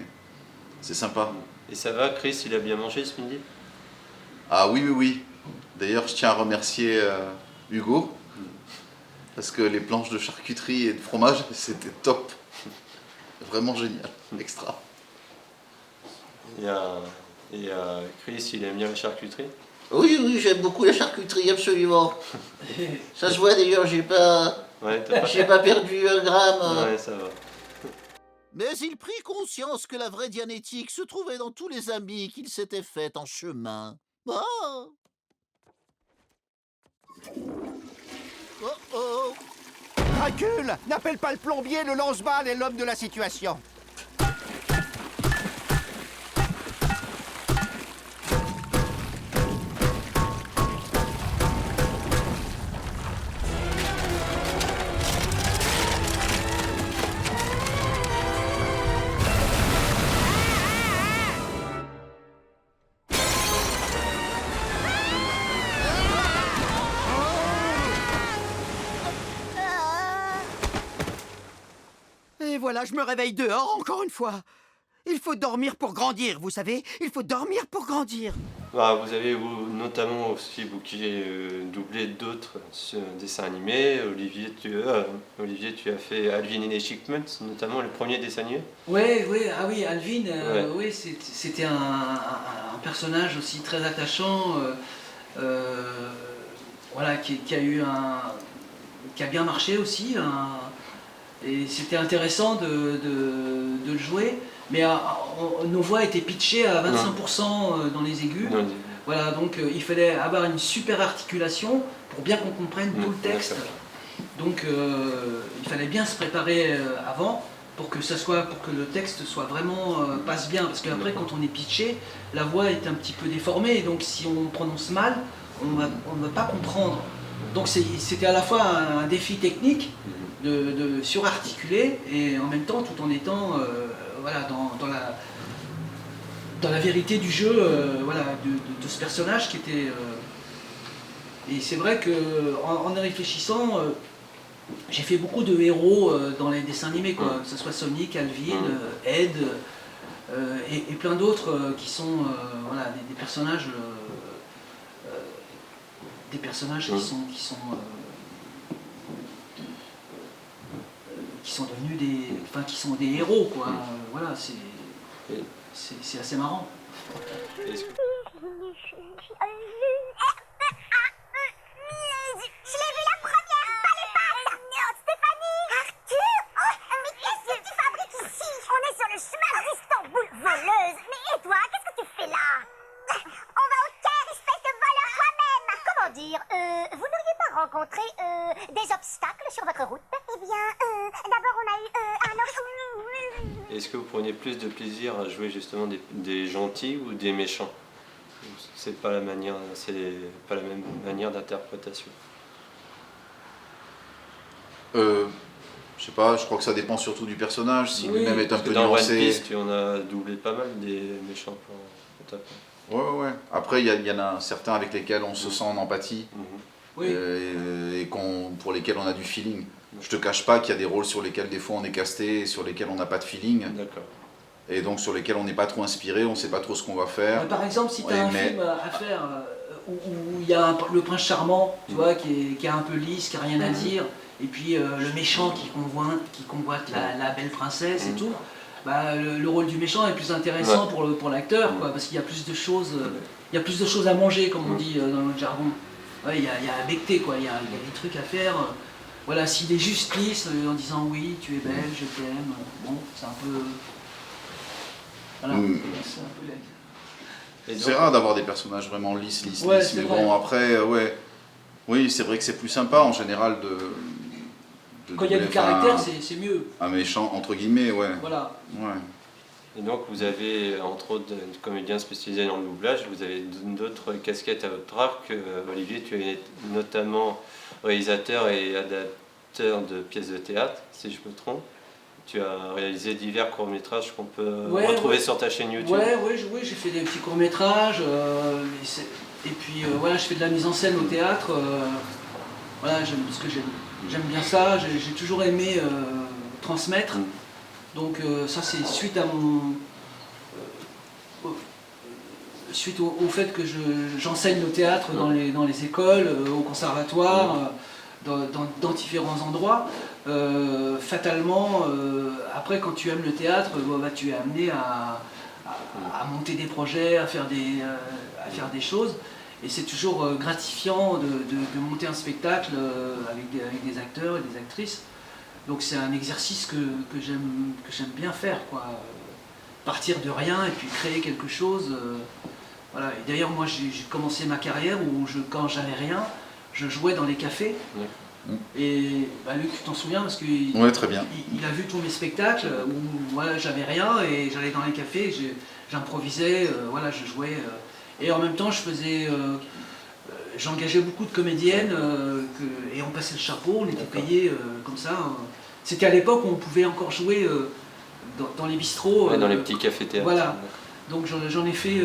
c'est sympa. Et ça va, Chris, il a bien mangé ce midi? Ah oui, oui, oui. D'ailleurs, je tiens à remercier Hugo, parce que les planches de charcuterie et de fromage, c'était top. Vraiment génial, extra. Et Chris, il aime bien la charcuterie? Oui, oui, j'aime beaucoup la charcuterie, absolument. Ça se voit d'ailleurs, j'ai pas perdu un gramme. Ouais, ça va. Mais il prit conscience que la vraie Dianétique se trouvait dans tous les amis qu'il s'était faits en chemin. Oh! Oh oh! Dracule, n'appelle pas le plombier, le lance-balles est l'homme de la situation. Et voilà, je me réveille dehors encore une fois. Il faut dormir pour grandir, vous savez. Il faut dormir pour grandir. Bah, vous avez notamment aussi doublé d'autres dessins animés. Olivier, tu as fait Alvin and the Chipmunks, notamment le premier dessin animé. Oui, Alvin, oui, c'était un personnage aussi très attachant, voilà, qui a bien marché aussi. Et c'était intéressant de le jouer, mais nos voix étaient pitchées à 25% dans les aigus. Voilà, donc il fallait avoir une super articulation pour bien qu'on comprenne tout le texte. Donc il fallait bien se préparer avant pour que le texte soit vraiment passe bien, parce qu'après quand on est pitché, la voix est un petit peu déformée, et donc si on prononce mal, on ne va pas comprendre. Donc c'était à la fois un défi technique de surarticuler, et en même temps tout en étant voilà, dans la vérité du jeu, voilà, de ce personnage qui était... et c'est vrai qu'en y réfléchissant, j'ai fait beaucoup de héros dans les dessins animés, quoi, que ce soit Sonic, Alvin, Ed, et plein d'autres qui sont voilà, des personnages... qui sont devenus qui sont des héros, quoi. Voilà, c'est assez marrant. Je l'ai vu la première, pas les pattes. Stéphanie, Arthur, mais qu'est-ce que tu fabriques ici? On est sur le chemin d'Istanbul, voleuse. Mais et toi, qu'est-ce que tu fais là? On va au Caire, espèce de voleur toi-même. Comment dire, vous n'auriez pas rencontré des obstacles sur votre route? Eh bien, d'abord on a eu un... Est-ce que vous prenez plus de plaisir à jouer justement des gentils ou des méchants? C'est pas la même manière d'interprétation. Je sais pas, je crois que ça dépend surtout du personnage, si lui-même est un peu dans nuancé. One Piece, tu en as doublé pas mal des méchants pour ta part. Ouais. Après, il y en a certains avec lesquels on se sent en empathie, et pour lesquels on a du feeling. Je te cache pas qu'il y a des rôles sur lesquels des fois on est casté et sur lesquels on n'a pas de feeling. D'accord. Et donc sur lesquels on n'est pas trop inspiré, on ne sait pas trop ce qu'on va faire. Par exemple, si tu as un film à faire où il y a le prince charmant, tu vois, qui est un peu lisse, qui n'a rien à dire, et puis le méchant qui convoite la belle princesse et tout. Bah, le rôle du méchant est plus intéressant pour l'acteur, quoi, parce qu'il y a plus de choses, à manger, comme on dit dans notre jargon. Ouais, il y a à becter, quoi, il y a des trucs à faire. Voilà, s'il est juste lisse en disant oui, tu es belle, je t'aime, bon, c'est un peu. Voilà, c'est un peu C'est rare d'avoir des personnages vraiment lisses, Ouais, mais vrai. bon, après, oui, c'est vrai que c'est plus sympa en général de Quand il y a du doubler, caractère, enfin, c'est mieux. un méchant, entre guillemets, ouais. Voilà. Ouais. Et donc vous avez, entre autres, comédien spécialisé dans le doublage, vous avez d'autres casquettes à votre arc. Olivier, tu es notamment réalisateur et adaptateur de pièces de théâtre, si je me trompe. Tu as réalisé divers courts-métrages qu'on peut retrouver sur ta chaîne YouTube. Oui, j'ai fait des petits courts-métrages. Et puis voilà, je fais de la mise en scène au théâtre. Voilà, parce que j'aime bien ça. J'ai toujours aimé transmettre. Donc ça, c'est suite à suite au fait que j'enseigne le théâtre dans les écoles, au conservatoire, dans différents endroits. Fatalement, après, quand tu aimes le théâtre, tu es amené à monter des projets, à faire des choses. Et c'est toujours gratifiant de monter un spectacle avec des acteurs et des actrices. Donc c'est un exercice que j'aime bien faire, quoi. Partir de rien et puis créer quelque chose. Voilà. Et d'ailleurs, moi, j'ai commencé ma carrière où, quand j'avais rien, je jouais dans les cafés. Et Luc, tu t'en souviens parce qu'il très bien. Il a vu tous mes spectacles où voilà, j'avais rien et j'allais dans les cafés, j'improvisais, voilà, je jouais. Et en même temps, j'engageais beaucoup de comédiennes et on passait le chapeau, on était payés comme ça. C'était à l'époque où on pouvait encore jouer dans les bistrots. Dans les petits cafés-théâtres. Voilà. Donc j'en ai fait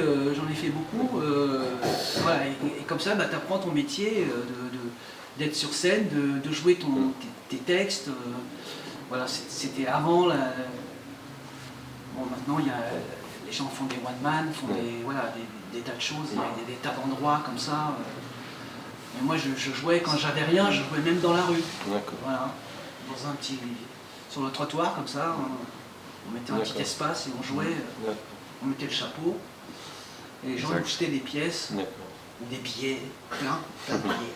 beaucoup. Voilà. Et comme ça, tu apprends ton métier d'être sur scène, de jouer tes textes. Voilà, c'était avant. Bon, maintenant, les gens font des one-man, font des tas de choses, des tas d'endroits comme ça. Mais moi, je jouais quand j'avais rien, je jouais même dans la rue. Voilà, dans un petit, sur le trottoir comme ça, on mettait un petit espace et on jouait. On mettait le chapeau et les gens nous jetaient des pièces ou des billets, plein de billets.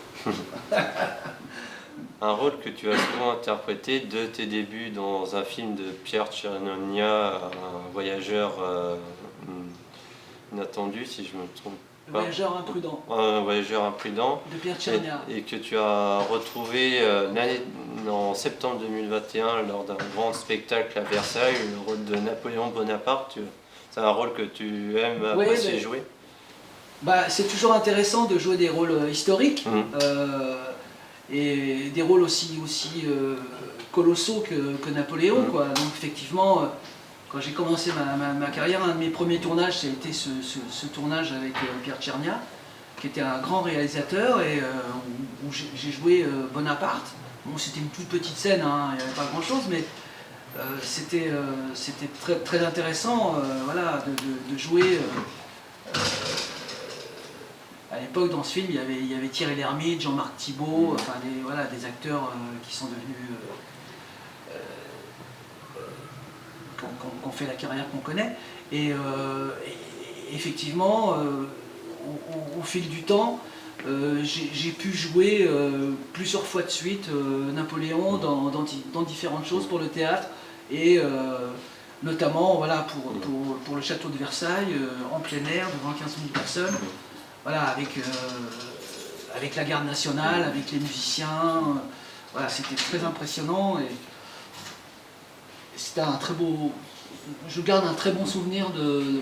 Un rôle que tu as souvent interprété de tes débuts dans un film de Pierre Tchernia, un voyageur inattendu, si je me trompe Le pas. voyageur imprudent. Un voyageur imprudent. De Pierre Tchernia. Et que tu as retrouvé en septembre 2021 lors d'un grand spectacle à Versailles, le rôle de Napoléon Bonaparte. C'est un rôle que tu aimes apprécier jouer? C'est toujours intéressant de jouer des rôles historiques. Et des rôles aussi colossaux que Napoléon, quoi. Donc effectivement, quand j'ai commencé ma carrière, un de mes premiers tournages, ça a été ce tournage avec Pierre Tchernia, qui était un grand réalisateur et où j'ai joué Bonaparte. Bon, c'était une toute petite scène, hein, il n'y avait pas grand chose, mais c'était très, très intéressant voilà, de jouer. À l'époque, dans ce film, il y avait Thierry Lhermitte, Jean-Marc Thibault, enfin des acteurs qui sont devenus. Qui ont fait la carrière qu'on connaît. Et effectivement, au fil du temps, j'ai pu jouer plusieurs fois de suite Napoléon dans différentes choses pour le théâtre. Et notamment voilà, pour le château de Versailles, en plein air, devant 15 000 personnes. Voilà, avec la garde nationale, avec les musiciens, voilà, c'était très impressionnant et c'était un très beau. Je garde un très bon souvenir de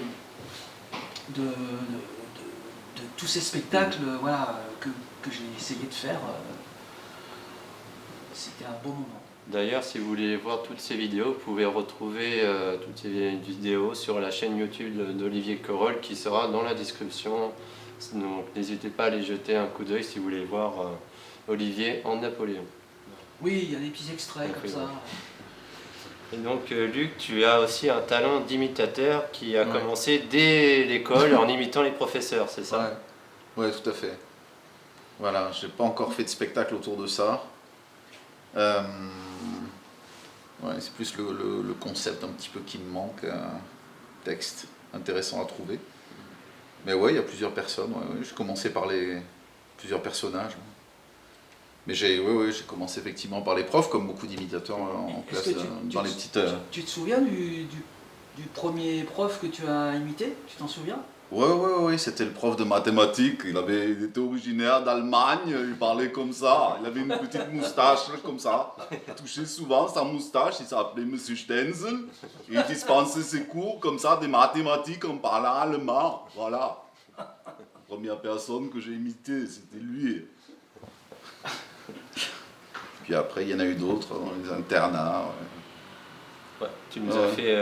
tous ces spectacles, voilà, que j'ai essayé de faire. C'était un beau moment. D'ailleurs, si vous voulez voir toutes ces vidéos, vous pouvez retrouver toutes ces vidéos sur la chaîne YouTube d'Olivier Corol qui sera dans la description. Donc n'hésitez pas à aller jeter un coup d'œil si vous voulez voir Olivier en Napoléon. Oui, il y a des petits extraits comme ça. Et donc Luc, tu as aussi un talent d'imitateur qui a commencé dès l'école en imitant les professeurs, c'est ça? Ouais, tout à fait. Voilà, j'ai pas encore fait de spectacle autour de ça. Ouais, c'est plus le concept un petit peu qui me manque, texte intéressant à trouver. Mais ouais, il y a plusieurs personnes. Ouais, j'ai commencé par plusieurs personnages. Mais j'ai commencé effectivement par les profs, comme beaucoup d'imitateurs en classe, dans les petites... Tu te souviens du premier prof que tu as imité? Tu t'en souviens? Ouais, c'était le prof de mathématiques. Il était originaire d'Allemagne, il parlait comme ça. Il avait une petite moustache comme ça. Il touchait souvent sa moustache, il s'appelait Monsieur Stenzel. Et il dispensait ses cours comme ça, des mathématiques en parlant allemand. Voilà. La première personne que j'ai imitée, c'était lui. Puis après, il y en a eu d'autres dans les internats. Ouais, tu nous as fait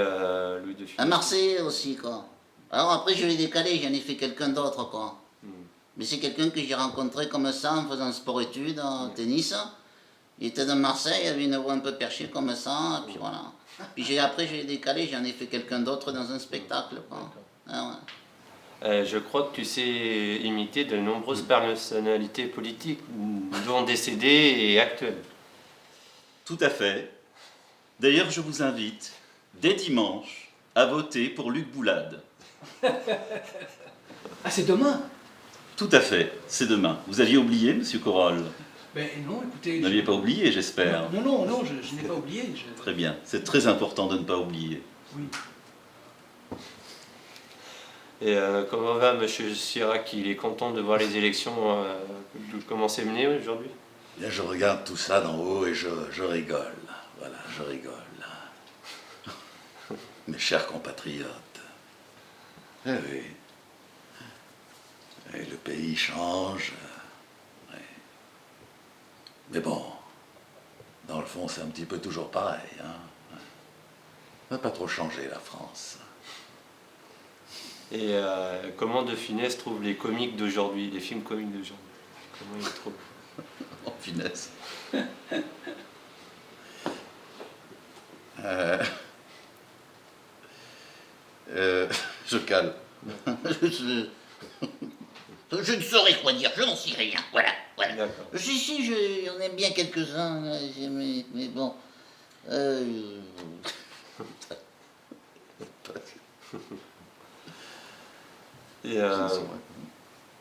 Louis de Funès. À Marseille aussi, quoi. Alors après, je l'ai décalé, j'en ai fait quelqu'un d'autre, quoi. Mais c'est quelqu'un que j'ai rencontré comme ça en faisant sport-études, en tennis. Il était de Marseille, il avait une voix un peu perchée comme ça, et puis voilà. Puis après, je l'ai décalé, j'en ai fait quelqu'un d'autre dans un spectacle, quoi. Ah ouais. Je crois que tu sais imiter de nombreuses personnalités politiques, dont décédées et actuelles. Tout à fait. D'ailleurs, je vous invite, dès dimanche, à voter pour Luc Boulade. Ah, c'est demain? Tout à fait, c'est demain. Vous aviez oublié, monsieur Corral? Ben non, écoutez... Vous n'aviez pas oublié, j'espère. Non, je n'ai pas oublié. Très bien, c'est très important de ne pas oublier. Oui. Et comment va monsieur Chirac? Il est content de voir les élections commencer à mener aujourd'hui? Bien, je regarde tout ça d'en haut et je rigole. Voilà, je rigole. Mes chers compatriotes. Eh oui. Et le pays change. Ouais. Mais bon, dans le fond, c'est un petit peu toujours pareil. Hein. Ça n'a pas trop changé, la France. Et comment De Funès trouve les comiques d'aujourd'hui, les films comiques d'aujourd'hui? Comment il les trouve? En finesse. Je cale. Je ne saurais quoi dire, je n'en sais rien. Voilà. Si, j'en aime bien quelques-uns, mais bon. Et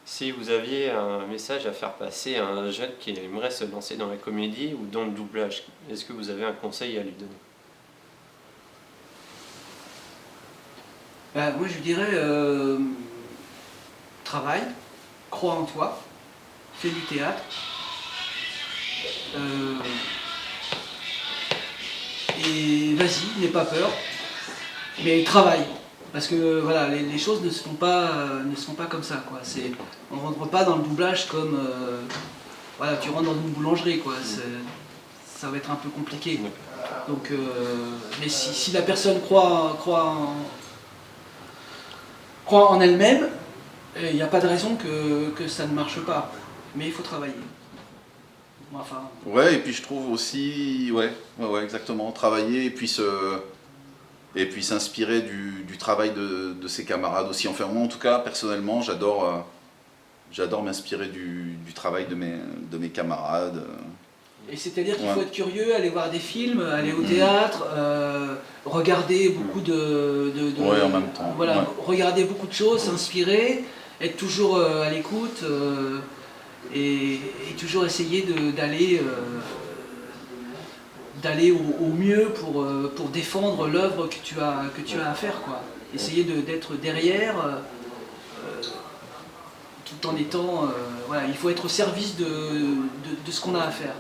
si vous aviez un message à faire passer à un jeune qui aimerait se lancer dans la comédie ou dans le doublage, est-ce que vous avez un conseil à lui donner? Moi, je dirais, travaille, crois en toi, fais du théâtre, et vas-y, n'aie pas peur, mais travaille. Parce que voilà, les choses ne se font pas comme ça, quoi. On ne rentre pas dans le doublage comme voilà, tu rentres dans une boulangerie, quoi. Ça va être un peu compliqué. Donc, mais si la personne croit en elle-même, il n'y a pas de raison que ça ne marche pas. Mais il faut travailler. Enfin... Ouais, et puis je trouve aussi, ouais, exactement, travailler et puis s'inspirer du travail de ses camarades aussi. Enfin, moi, en tout cas, personnellement, j'adore m'inspirer du travail de mes camarades. Et c'est-à-dire qu'il faut être curieux, aller voir des films, aller au théâtre, regarder beaucoup ouais, en même temps. Voilà, ouais. Regarder beaucoup de choses, s'inspirer, être toujours à l'écoute et toujours essayer d'aller au mieux pour défendre l'œuvre que tu as à faire, quoi. Essayer d'être derrière tout en étant... voilà, il faut être au service de ce qu'on a à faire.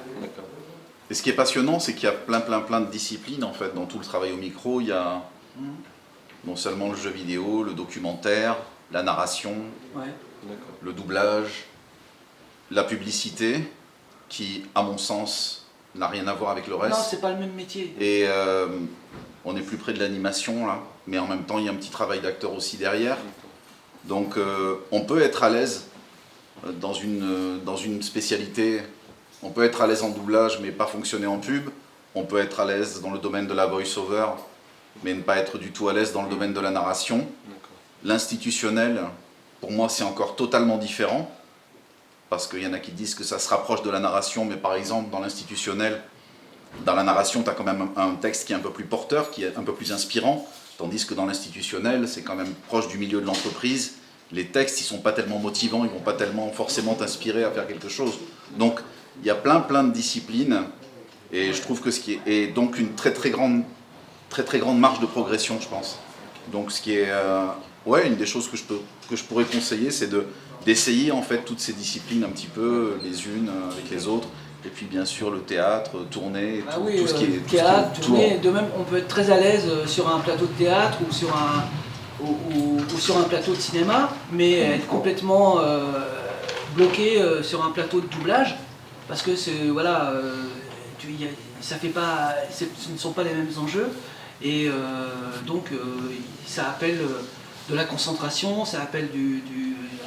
Et ce qui est passionnant, c'est qu'il y a plein de disciplines, en fait, dans tout le travail au micro. Il y a non seulement le jeu vidéo, le documentaire, la narration, le doublage, la publicité, qui, à mon sens, n'a rien à voir avec le reste. Non, c'est pas le même métier. Et on est plus près de l'animation, là, mais en même temps, il y a un petit travail d'acteur aussi derrière. Donc, on peut être à l'aise dans une spécialité. On peut être à l'aise en doublage, mais pas fonctionner en pub. On peut être à l'aise dans le domaine de la voice-over, mais ne pas être du tout à l'aise dans le domaine de la narration. L'institutionnel, pour moi, c'est encore totalement différent. parce qu'il y en a qui disent que ça se rapproche de la narration, mais par exemple dans l'institutionnel, dans la narration, tu as quand même un texte qui est un peu plus porteur, qui est un peu plus inspirant, tandis que dans l'institutionnel, c'est quand même proche du milieu de l'entreprise. Les textes, ils sont pas tellement motivants, ils vont pas tellement forcément t'inspirer à faire quelque chose. Donc, il y a plein de disciplines, et je trouve que ce qui est donc une très grande marge de progression, je pense. Donc, ce qui est, une des choses que je pourrais conseiller, c'est d'essayer en fait toutes ces disciplines un petit peu les unes avec les autres. Et puis bien sûr le théâtre, tourner, tout ce qui est théâtre, tourner. De même, on peut être très à l'aise sur un plateau de théâtre ou sur un plateau de cinéma, mais être complètement bloqué sur un plateau de doublage, parce que ce ne sont pas les mêmes enjeux, et donc ça appelle de la concentration, ça appelle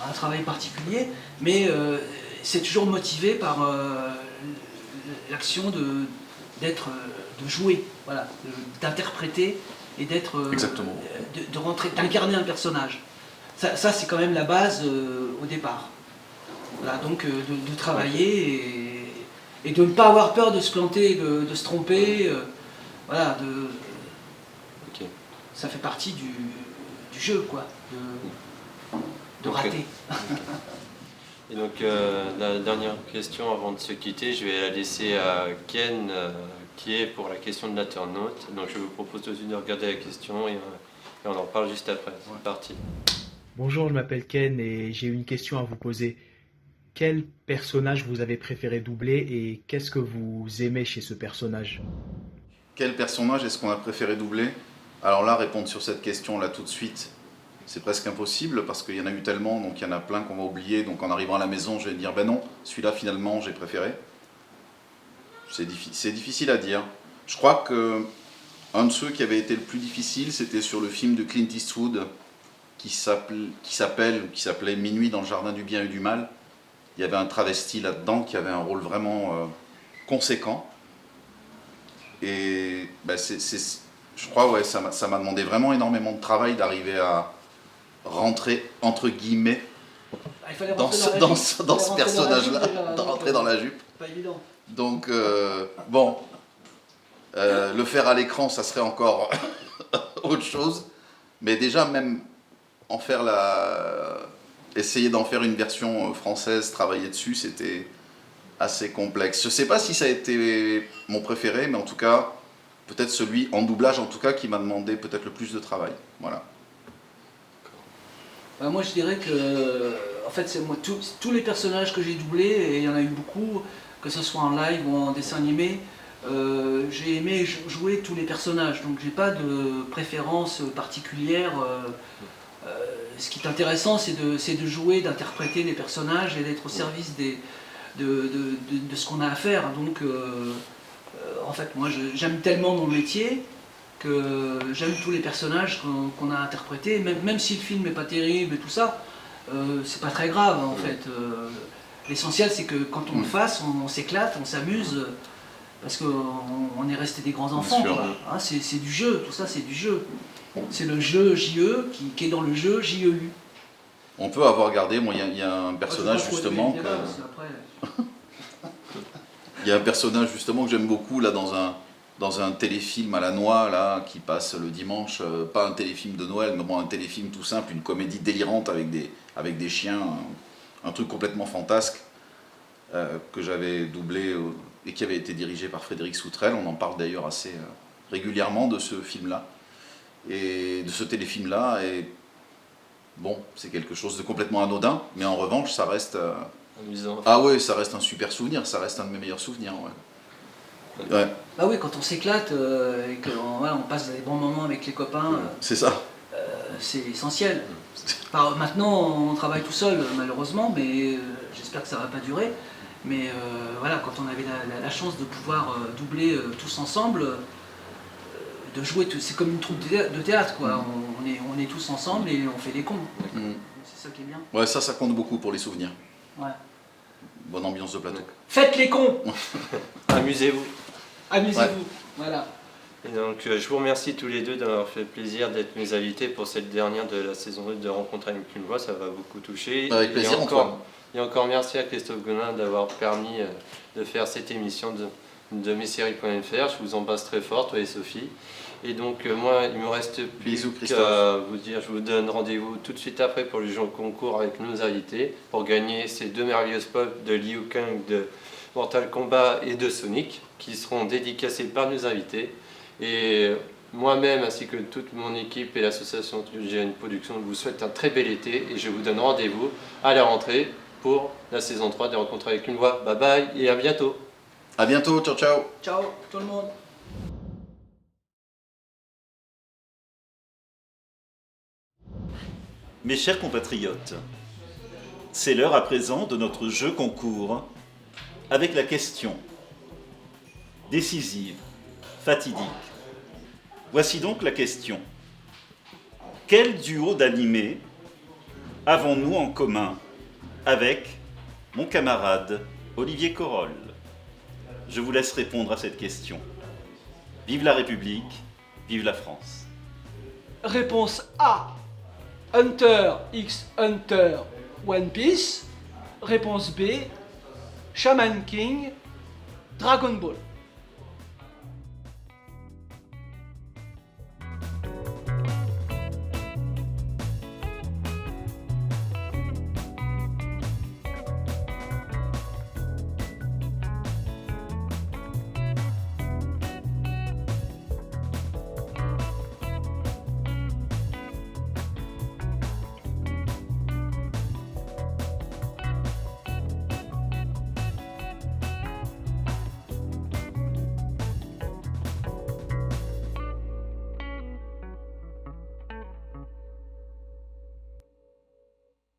un travail particulier, mais c'est toujours motivé par l'action de jouer, voilà, d'interpréter et d'être, de rentrer, d'incarner un personnage. Ça c'est quand même la base au départ. Voilà, donc de travailler et de ne pas avoir peur de se planter, de se tromper. Voilà, ça fait partie du jeu, quoi, de rater. Et donc la dernière question avant de se quitter, je vais la laisser à Ken qui est pour la question de l'internaute. Donc je vous propose aussi de regarder la question et on en reparle juste après. C'est parti. Bonjour, je m'appelle Ken et j'ai une question à vous poser. Quel personnage vous avez préféré doubler et qu'est-ce que vous aimez chez ce personnage? Quel personnage est-ce qu'on a préféré doubler? Alors là, répondre sur cette question là tout de suite, c'est presque impossible parce qu'il y en a eu tellement, donc il y en a plein qu'on va oublier. Donc en arrivant à la maison, je vais dire ben non, celui-là finalement j'ai préféré. C'est difficile à dire. Je crois que un de ceux qui avait été le plus difficile, c'était sur le film de Clint Eastwood qui s'appelait Minuit dans le jardin du bien et du mal. Il y avait un travesti là-dedans qui avait un rôle vraiment conséquent. Et ben je crois ça m'a demandé vraiment énormément de travail d'arriver à rentrer entre guillemets dans ce personnage-là, de rentrer dans la jupe. Pas évident. Donc le faire à l'écran, ça serait encore autre chose. Mais déjà même essayer d'en faire une version française, travailler dessus, c'était assez complexe. Je ne sais pas si ça a été mon préféré, mais en tout cas, peut-être celui en doublage, en tout cas, qui m'a demandé peut-être le plus de travail. Voilà. Moi, je dirais que, en fait, c'est moi tous les personnages que j'ai doublés, et il y en a eu beaucoup, que ce soit en live ou en dessin animé, j'ai aimé jouer tous les personnages. Donc, j'ai pas de préférence particulière. Ce qui est intéressant, c'est de jouer, d'interpréter les personnages et d'être au service de ce qu'on a à faire. Donc, en fait, moi, j'aime tellement mon métier que j'aime tous les personnages qu'on a interprétés, même si le film n'est pas terrible et tout ça, c'est pas très grave en fait. L'essentiel c'est que quand on le fasse, on s'éclate, on s'amuse, parce qu'on est resté des grands enfants. Hein, c'est du jeu, tout ça c'est du jeu. C'est le jeu JE qui est dans le jeu JEU. On peut avoir gardé, moi il y a un personnage justement il y a un personnage justement que j'aime beaucoup là dans un téléfilm à la noix là, qui passe le dimanche, pas un téléfilm de Noël, mais bon, un téléfilm tout simple, une comédie délirante avec des chiens, un truc complètement fantasque que j'avais doublé et qui avait été dirigé par Frédéric Soutrel. On en parle d'ailleurs assez régulièrement de ce film-là et de ce téléfilm-là. Et bon, c'est quelque chose de complètement anodin, mais en revanche, ça reste... amusant. Ah ouais, ça reste un super souvenir, ça reste un de mes meilleurs souvenirs. Ouais. Bah oui, quand on s'éclate et qu'on passe des bons moments avec les copains, c'est ça. C'est essentiel. Alors, maintenant, on travaille tout seul, malheureusement, mais j'espère que ça ne va pas durer. Mais voilà, quand on avait la chance de pouvoir doubler tous ensemble, de jouer, c'est comme une troupe de théâtre, quoi. On est tous ensemble et on fait des cons. C'est ça qui est bien. Ouais, ça compte beaucoup pour les souvenirs. Ouais. Bonne ambiance de plateau. Faites les cons. Amusez-vous. Amusez-vous, voilà. Et donc je vous remercie tous les deux d'avoir fait plaisir d'être mes invités pour cette dernière de la saison 2 de Rencontre avec une voix, ça va beaucoup toucher. Avec plaisir, et encore merci à Christophe Godin d'avoir permis de faire cette émission de messéries.fr. Je vous embrasse très fort, toi et Sophie. Et donc moi, il me reste plus qu'à vous dire, je vous donne rendez-vous tout de suite après pour le jeu concours avec nos invités pour gagner ces 2 merveilleuses pop de Liu Kang, de Mortal Kombat et de Sonic qui seront dédicacés par nos invités. Et moi-même ainsi que toute mon équipe et l'association GN Production vous souhaite un très bel été et je vous donne rendez-vous à la rentrée pour la saison 3 de Rencontres avec une voix. Bye bye et à bientôt. À bientôt, ciao ciao. Ciao tout le monde. Mes chers compatriotes, c'est l'heure à présent de notre jeu concours avec la question décisive, fatidique. Voici donc la question. Quel duo d'animés avons-nous en commun avec mon camarade Olivier Corolle? Je vous laisse répondre à cette question. Vive la République, vive la France. Réponse A. Hunter x Hunter One Piece. Réponse B. Shaman King Dragon Ball.